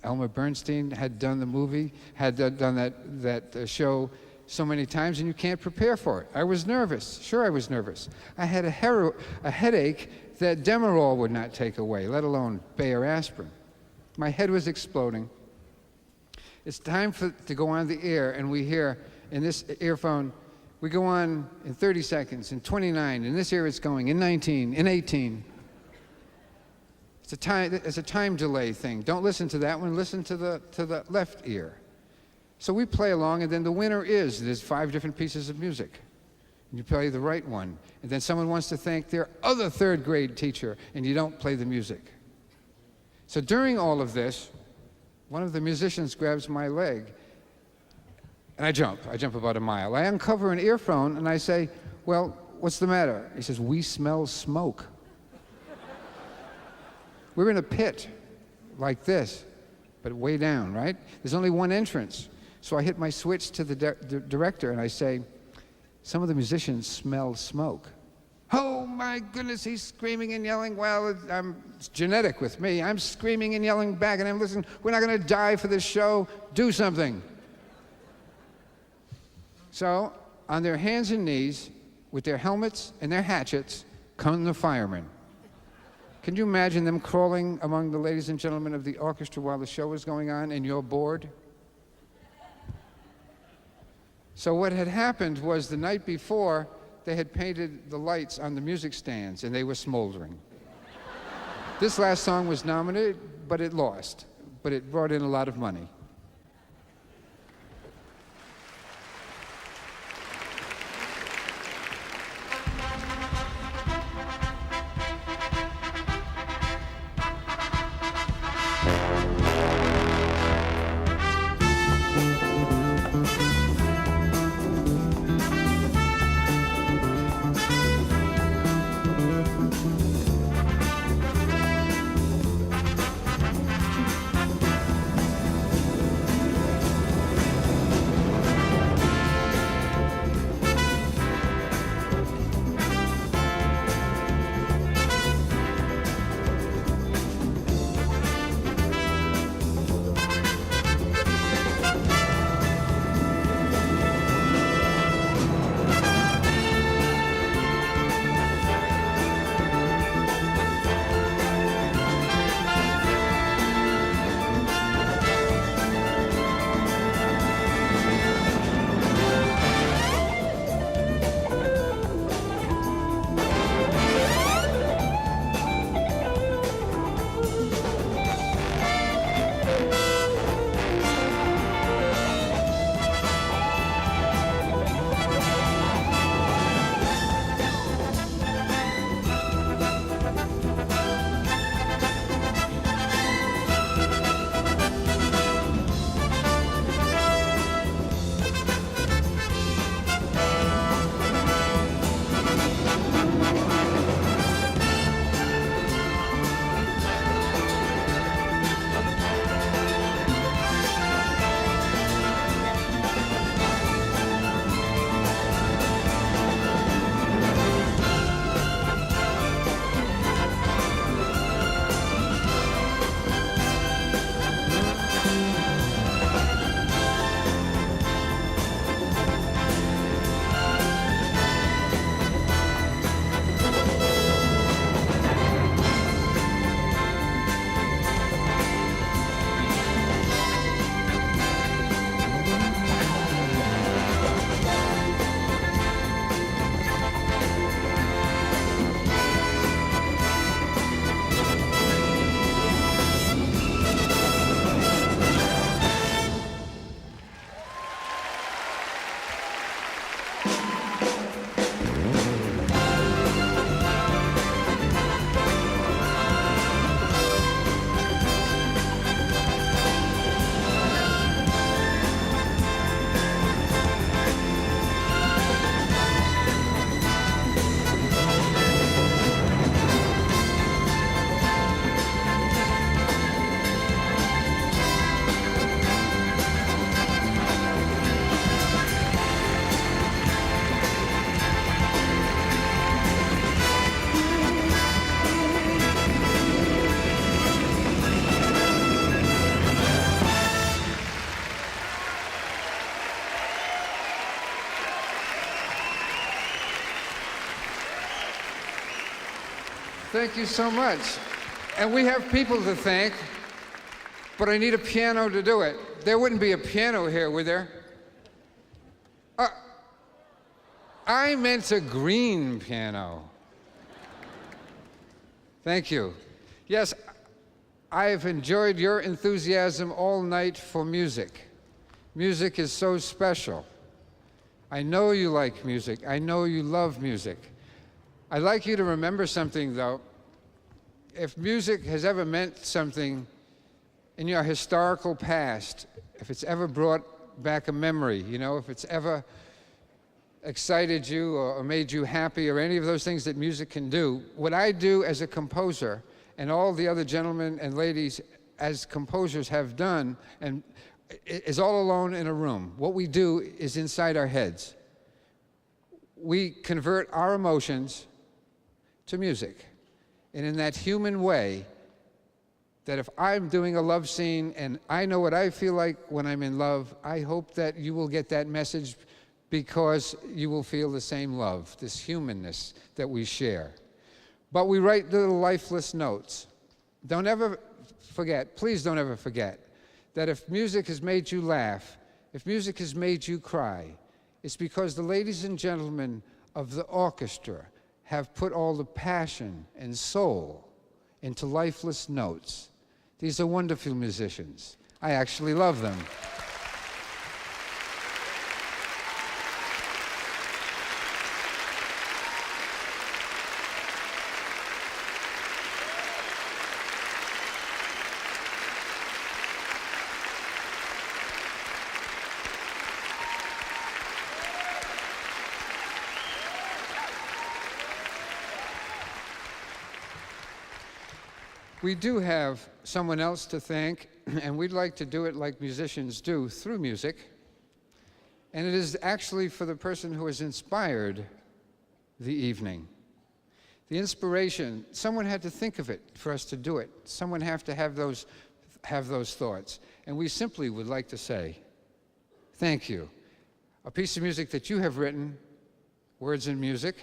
Speaker 19: Elmer Bernstein had done the movie, had done that show so many times, and you can't prepare for it. I was nervous. Sure, I was nervous. I had a headache that Demerol would not take away, let alone Bayer aspirin. My head was exploding. It's time to go on the air, and we hear in this earphone, we go on in 30 seconds, in 29, in this ear it's going, in 19, in 18. It's a time delay thing. Don't listen to that one, listen to the left ear. So we play along, and then the winner there's 5 different pieces of music. And you play the right one. And then someone wants to thank their other 3rd grade teacher, and you don't play the music. So during all of this, one of the musicians grabs my leg, and I jump about a mile. I uncover an earphone, and I say, well, what's the matter? He says, we smell smoke. We're in a pit like this, but way down, right? There's only one entrance. So I hit my switch to the director, and I say, some of the musicians smell smoke. Oh my goodness, he's screaming and yelling. Well, it's genetic with me. I'm screaming and yelling back, and I'm listening. We're not going to die for this show. Do something. So, on their hands and knees, with their helmets and their hatchets, come the firemen. Can you imagine them crawling among the ladies and gentlemen of the orchestra while the show was going on, and you're bored? So what had happened was the night before, they had painted the lights on the music stands, and they were smoldering. This last song was nominated, but it lost. But it brought in a lot of money. Thank you so much. And we have people to thank, but I need a piano to do it. There wouldn't be a piano here, would there? I meant a green piano. Thank you. Yes, I've enjoyed your enthusiasm all night for music. Music is so special. I know you like music. I know you love music. I'd like you to remember something, though. If music has ever meant something in your historical past, if it's ever brought back a memory, you know, if it's ever excited you or made you happy or any of those things that music can do, what I do as a composer and all the other gentlemen and ladies as composers have done and is all alone in a room. What we do is inside our heads. We convert our emotions to music. And in that human way, that if I'm doing a love scene and I know what I feel like when I'm in love, I hope that you will get that message because you will feel the same love, this humanness that we share. But we write little lifeless notes. Don't ever forget, please don't ever forget, that if music has made you laugh, if music has made you cry, it's because the ladies and gentlemen of the orchestra have put all the passion and soul into lifeless notes. These are wonderful musicians. I actually love them. We do have someone else to thank, and we'd like to do it like musicians do, through music. And it is actually for the person who has inspired the evening. The inspiration, someone had to think of it for us to do it. Someone have to have those thoughts. And we simply would like to say, thank you. A piece of music that you have written, words and music,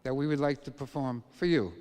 Speaker 19: that we would like to perform for you.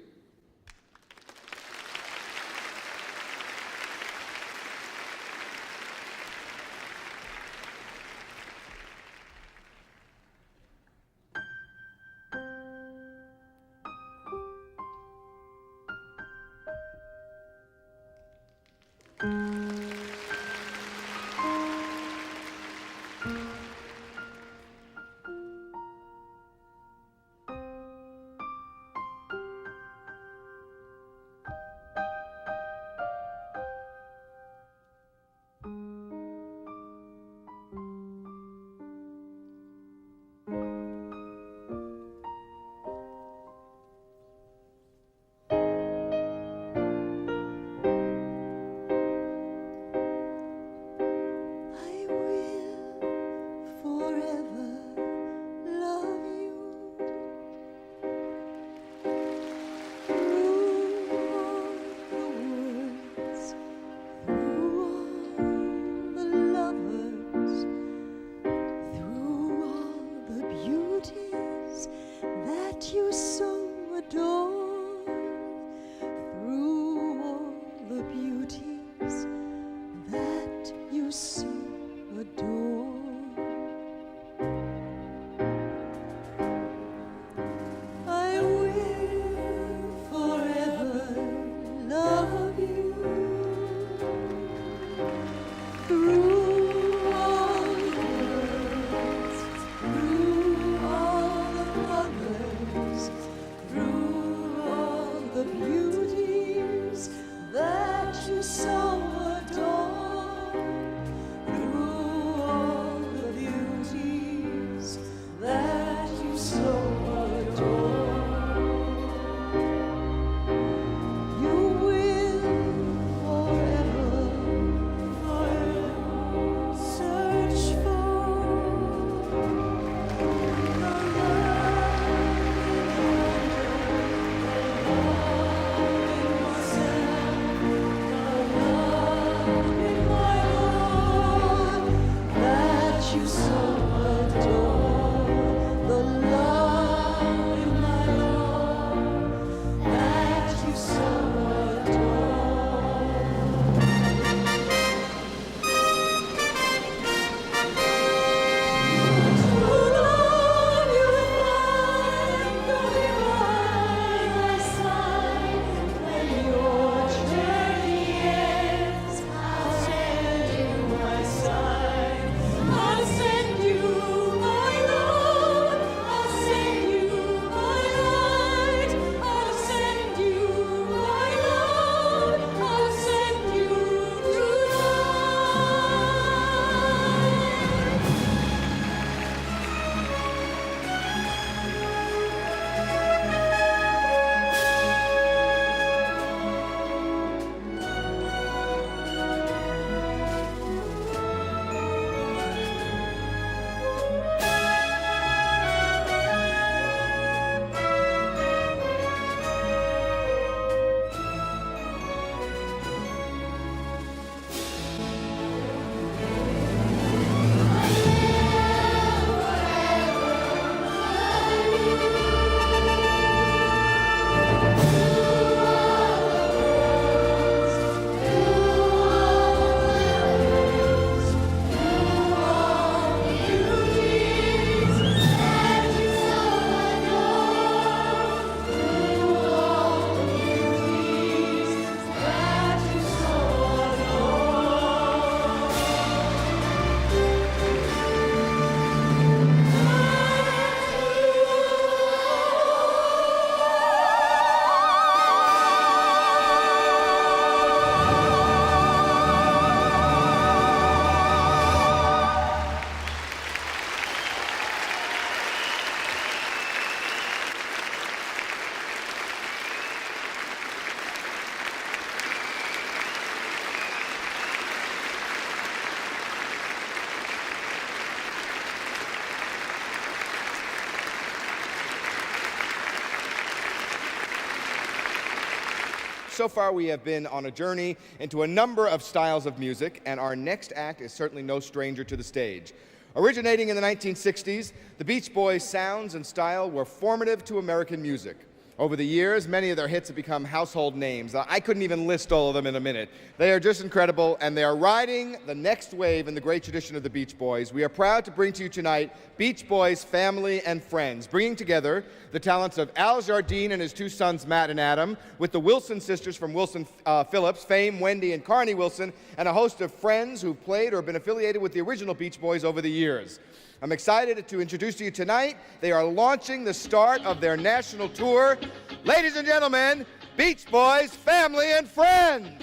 Speaker 3: so far we have been on a journey into a number of styles of music, and our next act is certainly no stranger to the stage. Originating in the 1960s, the Beach Boys' sounds and style were formative to American music. Over the years, many of their hits have become household names. I couldn't even list all of them in a minute. They are just incredible, and they are riding the next wave in the great tradition of the Beach Boys. We are proud to bring to you tonight Beach Boys Family and Friends, bringing together the talents of Al Jardine and his two sons, Matt and Adam, with the Wilson sisters from Wilson Phillips, fame Wendy and Carney Wilson, and a host of friends who've played or been affiliated with the original Beach Boys over the years. I'm excited to introduce to you tonight, they are launching the start of their national tour. Ladies and gentlemen, Beach Boys, Family and Friends.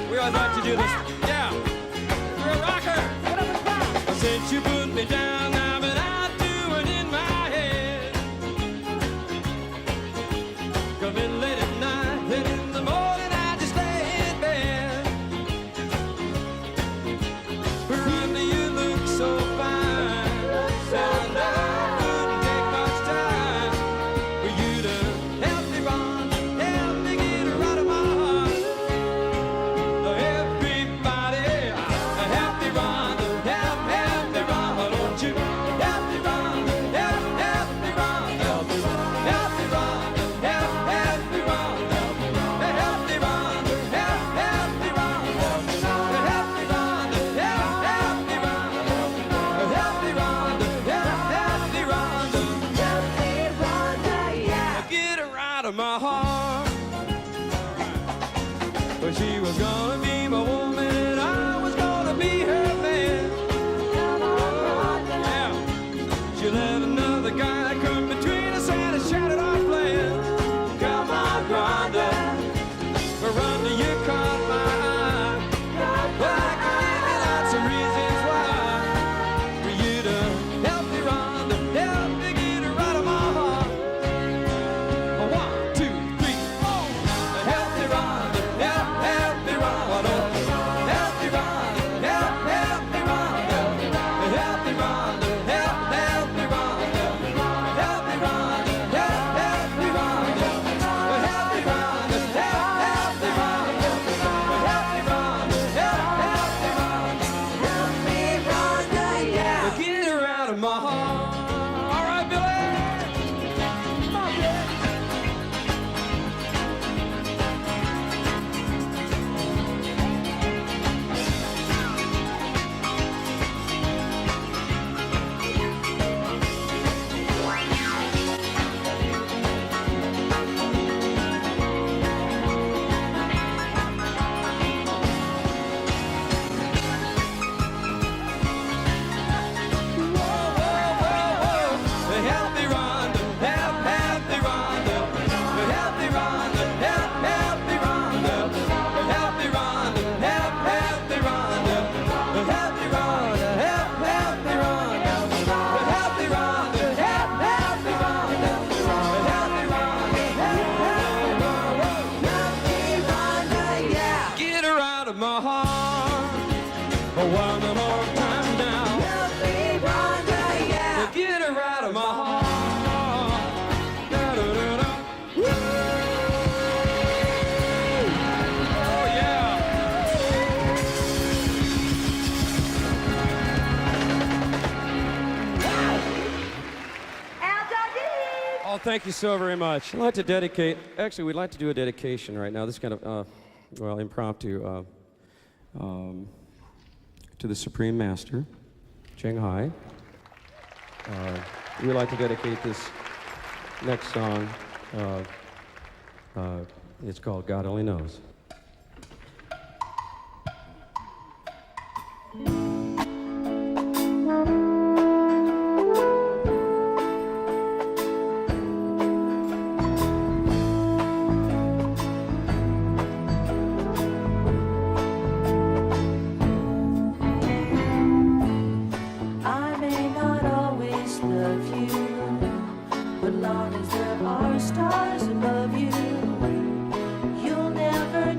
Speaker 4: We always like to do this. Yeah. You're a rocker. Since you put me down, I've been out doing in my head. Come in late at night, and in the morning I just lay in bed. Rhonda, you look so fine. And I wouldn't take much time for you to help me, Rhonda, help me get her out of my heart. Everybody, help me, Rhonda, help me, Rhonda, don't you? Help me, Rhonda, help me, Rhonda, help me, Rhonda, help me, Rhonda, help me, Rhonda, help me, Rhonda, help me, Rhonda, help me, Rhonda, help me, Rhonda, help me, Rhonda, help me, Rhonda, yeah. Get her out of my heart. But she was gonna be my woman and I was gonna be her man. Yeah. She'll have another guy come between us and it shattered our plans. Come on, Rhonda. Rhonda, you caught my eye. Well, I can give you lots of reasons why. For you to help me, Rhonda, help me get her out of my heart. 1, 2, 3, 4. Help me, Rhonda, help me, Rhonda. Help me, Rhonda, help me, Rhonda. Help me, Rhonda, help me, Rhonda. Help me, Rhonda, help me, Rhonda. Help me, Rhonda, help me, Rhonda. Help me, Rhonda, help me, Rhonda, yeah. Get her out of my heart. All right, Billy. Come on, Billy. Help me, Rhonda, help me, Rhonda. Help me, Rhonda, help me, Rhonda. Help me, Rhonda, help me, Rhonda. Help me, Rhonda, help me, Rhonda. Help me, Rhonda, help me, Rhonda. Help me, Rhonda, yeah. Get her out of my heart. One more time now. Help me, Rhonda, yeah. Get her out of my heart. Da-da-da-da. Woo! Oh, yeah.
Speaker 20: Oh, thank you so very much. I'd like to dedicate, actually, we'd like to do a dedication right now. This is kind of, well, impromptu, to the Supreme Master, Ching Hai. We'd like to dedicate this next song. It's called God Only Knows.
Speaker 21: I may not always love you, but long as there are stars above you, you'll never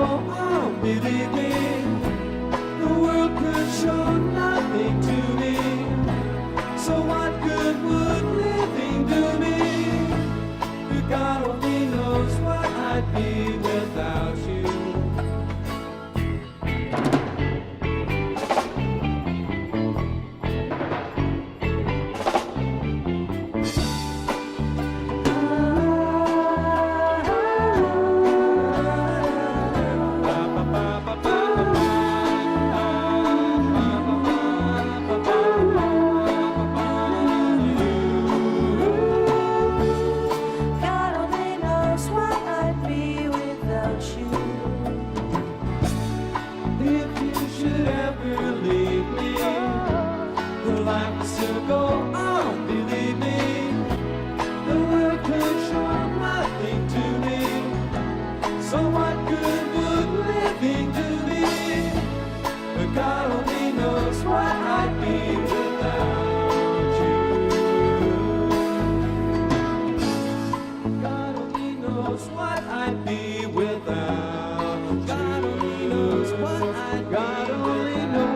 Speaker 4: on, believe me. The world could show nothing to me. So what good would living do me? God only knows what I'd be without you.
Speaker 21: God only knows what I'd be without you.
Speaker 4: If you should ever leave me, the life will still go on, believe me. The world could show nothing to me. So what good would living do me? But God only knows what I'd be without you. God only knows what I'd be without you. God only knows what I'd be. God only knows.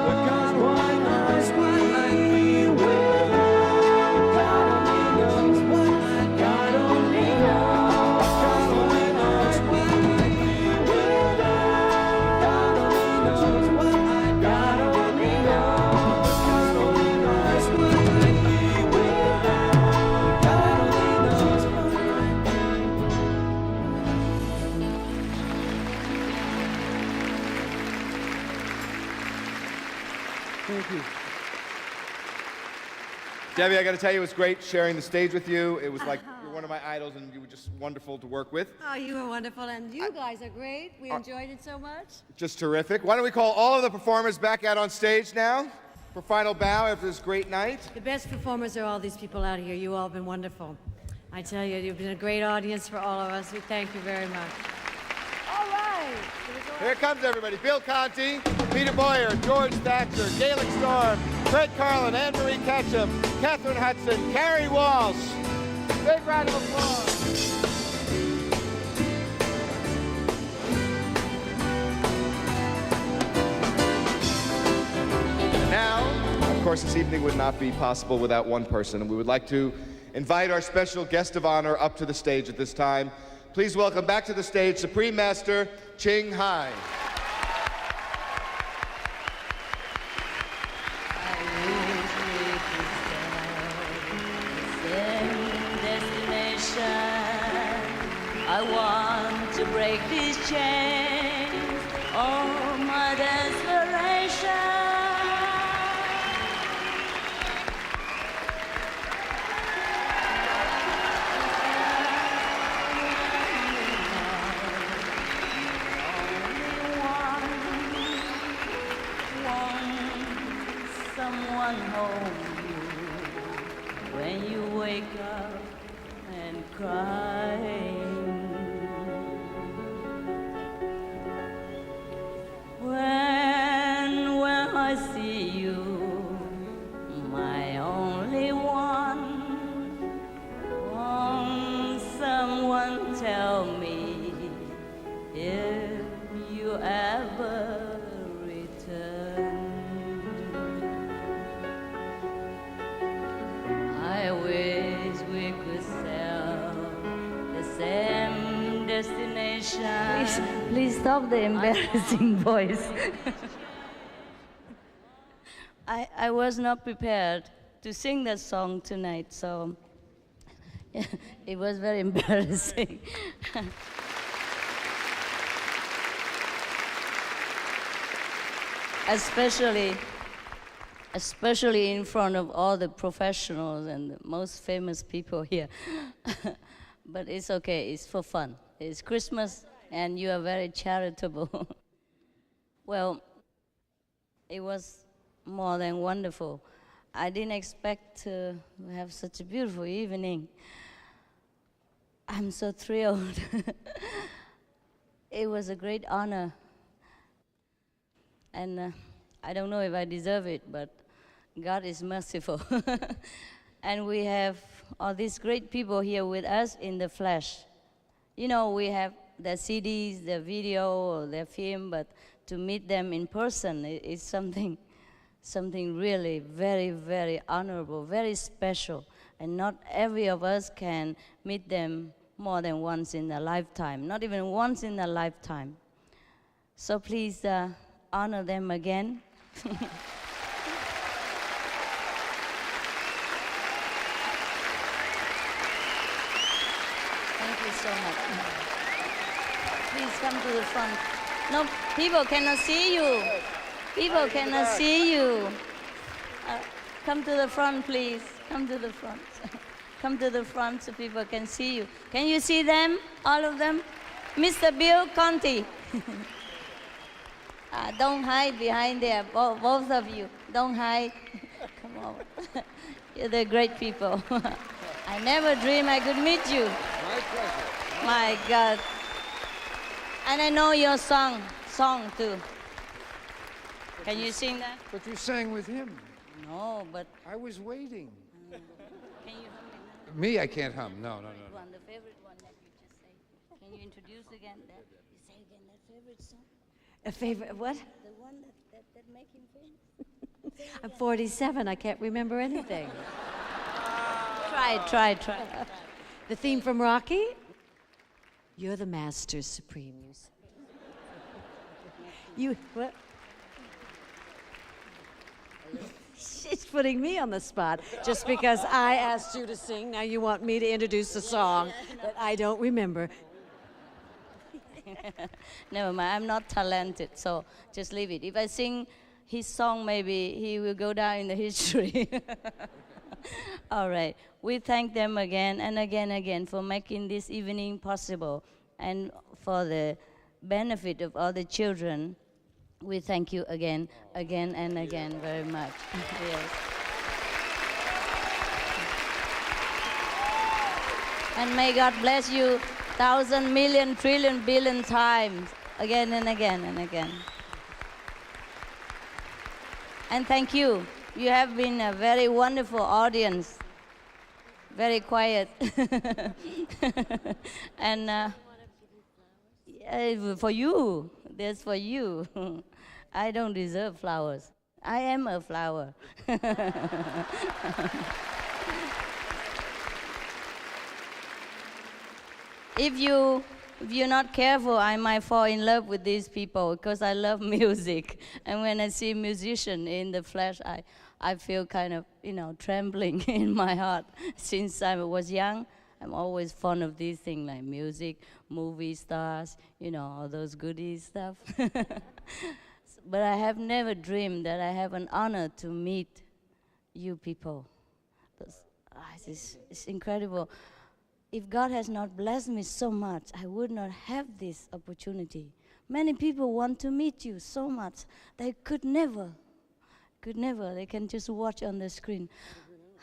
Speaker 4: But God only knows what I'd be without. God only knows what I'd. God only knows. God only knows what I'd be without. God only knows what I'd. God only knows. God only knows what I'd be without. God only knows what I'd be.
Speaker 3: Thank you. Debbie, I got to tell you, it was great sharing the stage with you. It was like you're one of my idols, and you were just wonderful to work with.
Speaker 6: Oh, you were wonderful, and you guys are great. We enjoyed it so much.
Speaker 3: Just terrific. Why don't we call all of the performers back out on stage now for final bow after this great night?
Speaker 6: The best performers are all these people out here. You all have been wonderful. I tell you, you've been a great audience for all of us. We thank you very much. All right.
Speaker 3: Here comes everybody. Bill Conti, Peter Boyer, George Thatcher, Gaelic Storm, Fred Carlin, Anne-Marie Ketchum, Catherine Hudson, Carrie Walsh. Big round of applause. Now, of course, this evening would not be possible without one person, and we would like to invite our special guest of honor up to the stage at this time. Please welcome back to the stage Supreme Master Ching Hai.
Speaker 17: I want to break these chains, oh my desperation. Someone hold you when you wake up and crying. When I see you, my only one, won't someone tell me if you ever return? I wish we could sail the same destination. Please stop the embarrassing voice. I was not prepared to sing that song tonight, so it was very embarrassing. Especially in front of all the professionals and the most famous people here. But it's okay, it's for fun. It's Christmas, and you are very charitable. Well, it was more than wonderful. I didn't expect to have such a beautiful evening. I'm so thrilled. It was a great honor. And I don't know if I deserve it, but God is merciful. And we have all these great people here with us in the flesh. You know, we have their CDs, their video, or their film, but to meet them in person is something really very, very honorable, very special. And not every of us can meet them more than once in a lifetime, not even once in a lifetime. So please honor them again. Thank you so much. Please come to the front. No, people cannot see you. People cannot see you. Come to the front, please. Come to the front. Come to the front so people can see you. Can you see them, all of them? Mr. Bill Conti. Don't hide behind there, both of you. Don't hide. Come over. You're the great people. I never dreamed I could meet you.
Speaker 19: My pleasure.
Speaker 17: My God. And I know your song too. Can you sing that?
Speaker 19: But you sang with him.
Speaker 17: No, but...
Speaker 19: I was waiting.
Speaker 17: Can you hum it now?
Speaker 19: Me, I can't hum. No.
Speaker 17: One, the favorite one that you just say. Can you introduce again that? You say again that favorite song?
Speaker 6: A favorite, what?
Speaker 17: The one that make him famous?
Speaker 6: I'm 47, I can't remember anything.
Speaker 17: Try.
Speaker 6: The theme from Rocky? You're the master supreme. You, what? She's putting me on the spot just because I asked you to sing. Now you want me to introduce a song that I don't remember.
Speaker 17: Never mind, I'm not talented, so just leave it. If I sing his song, maybe he will go down in the history. All right, we thank them again and again for making this evening possible, and for the benefit of all the children. We thank you again and again very much. Yes. And may God bless you 1,000, million, trillion, billion times, again and again and again. And thank you. You have been a very wonderful audience, very quiet. And for you, that's for you. I don't deserve flowers. I am a flower. If you're not careful, I might fall in love with these people because I love music. And when I see a musician in the flesh, I feel kind of, trembling in my heart. Since I was young, I'm always fond of these things like music, movie stars, all those goodies stuff. But I have never dreamed that I have an honor to meet you people. It's incredible. If God has not blessed me so much, I would not have this opportunity. Many people want to meet you so much. They could never. They can just watch on the screen.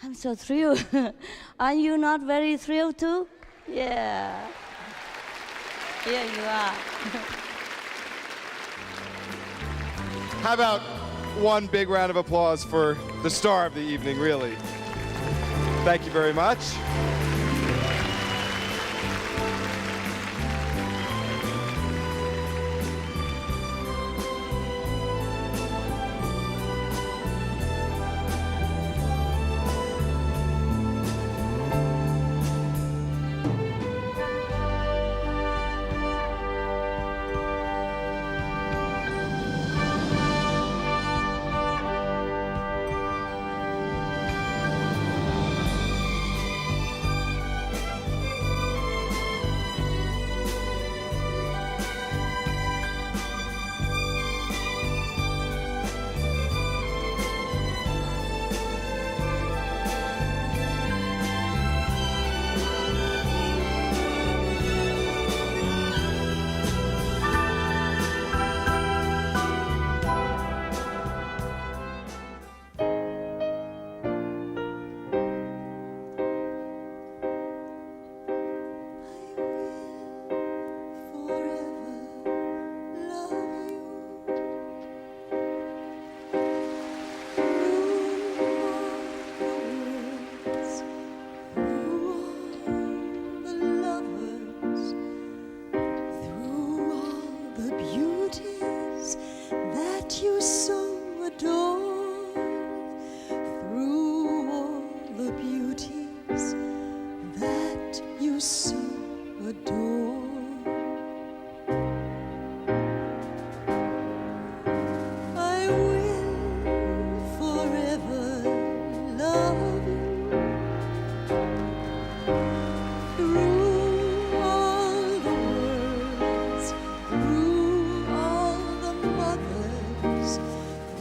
Speaker 17: I'm so thrilled. Are you not very thrilled too? Yeah. Here you are.
Speaker 3: How about one big round of applause for the star of the evening, really? Thank you very much.
Speaker 21: beauties that you so adore. I will forever love you through all the worlds, through all the mothers,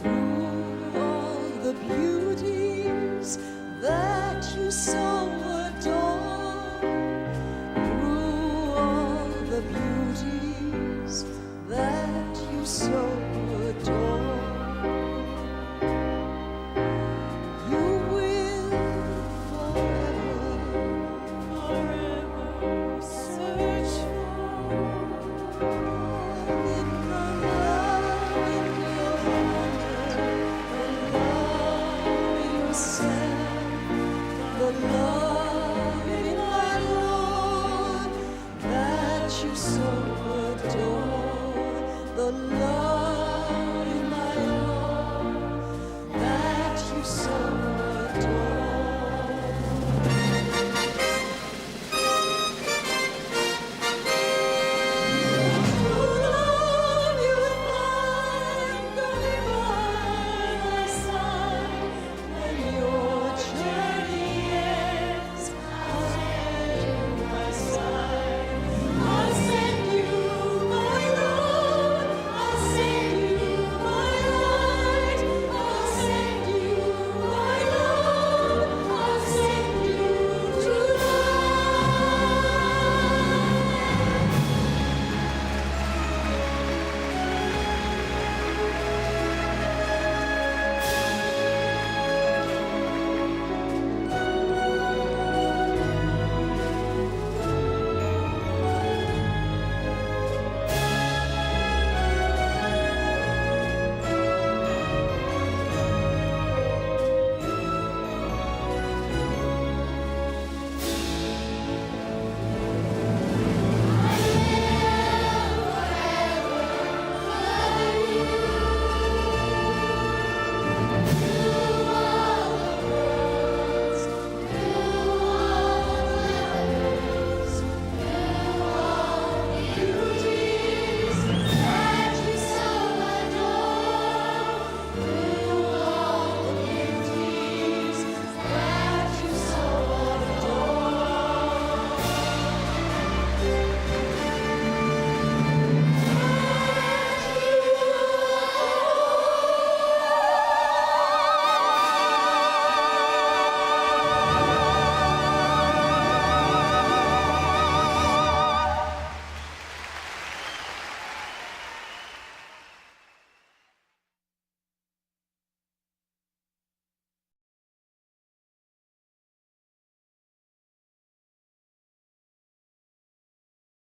Speaker 21: through all the beauties that you so adore, through all the beauties that you so adore. You will forever search for in the love in your wonder, the love in yourself, the love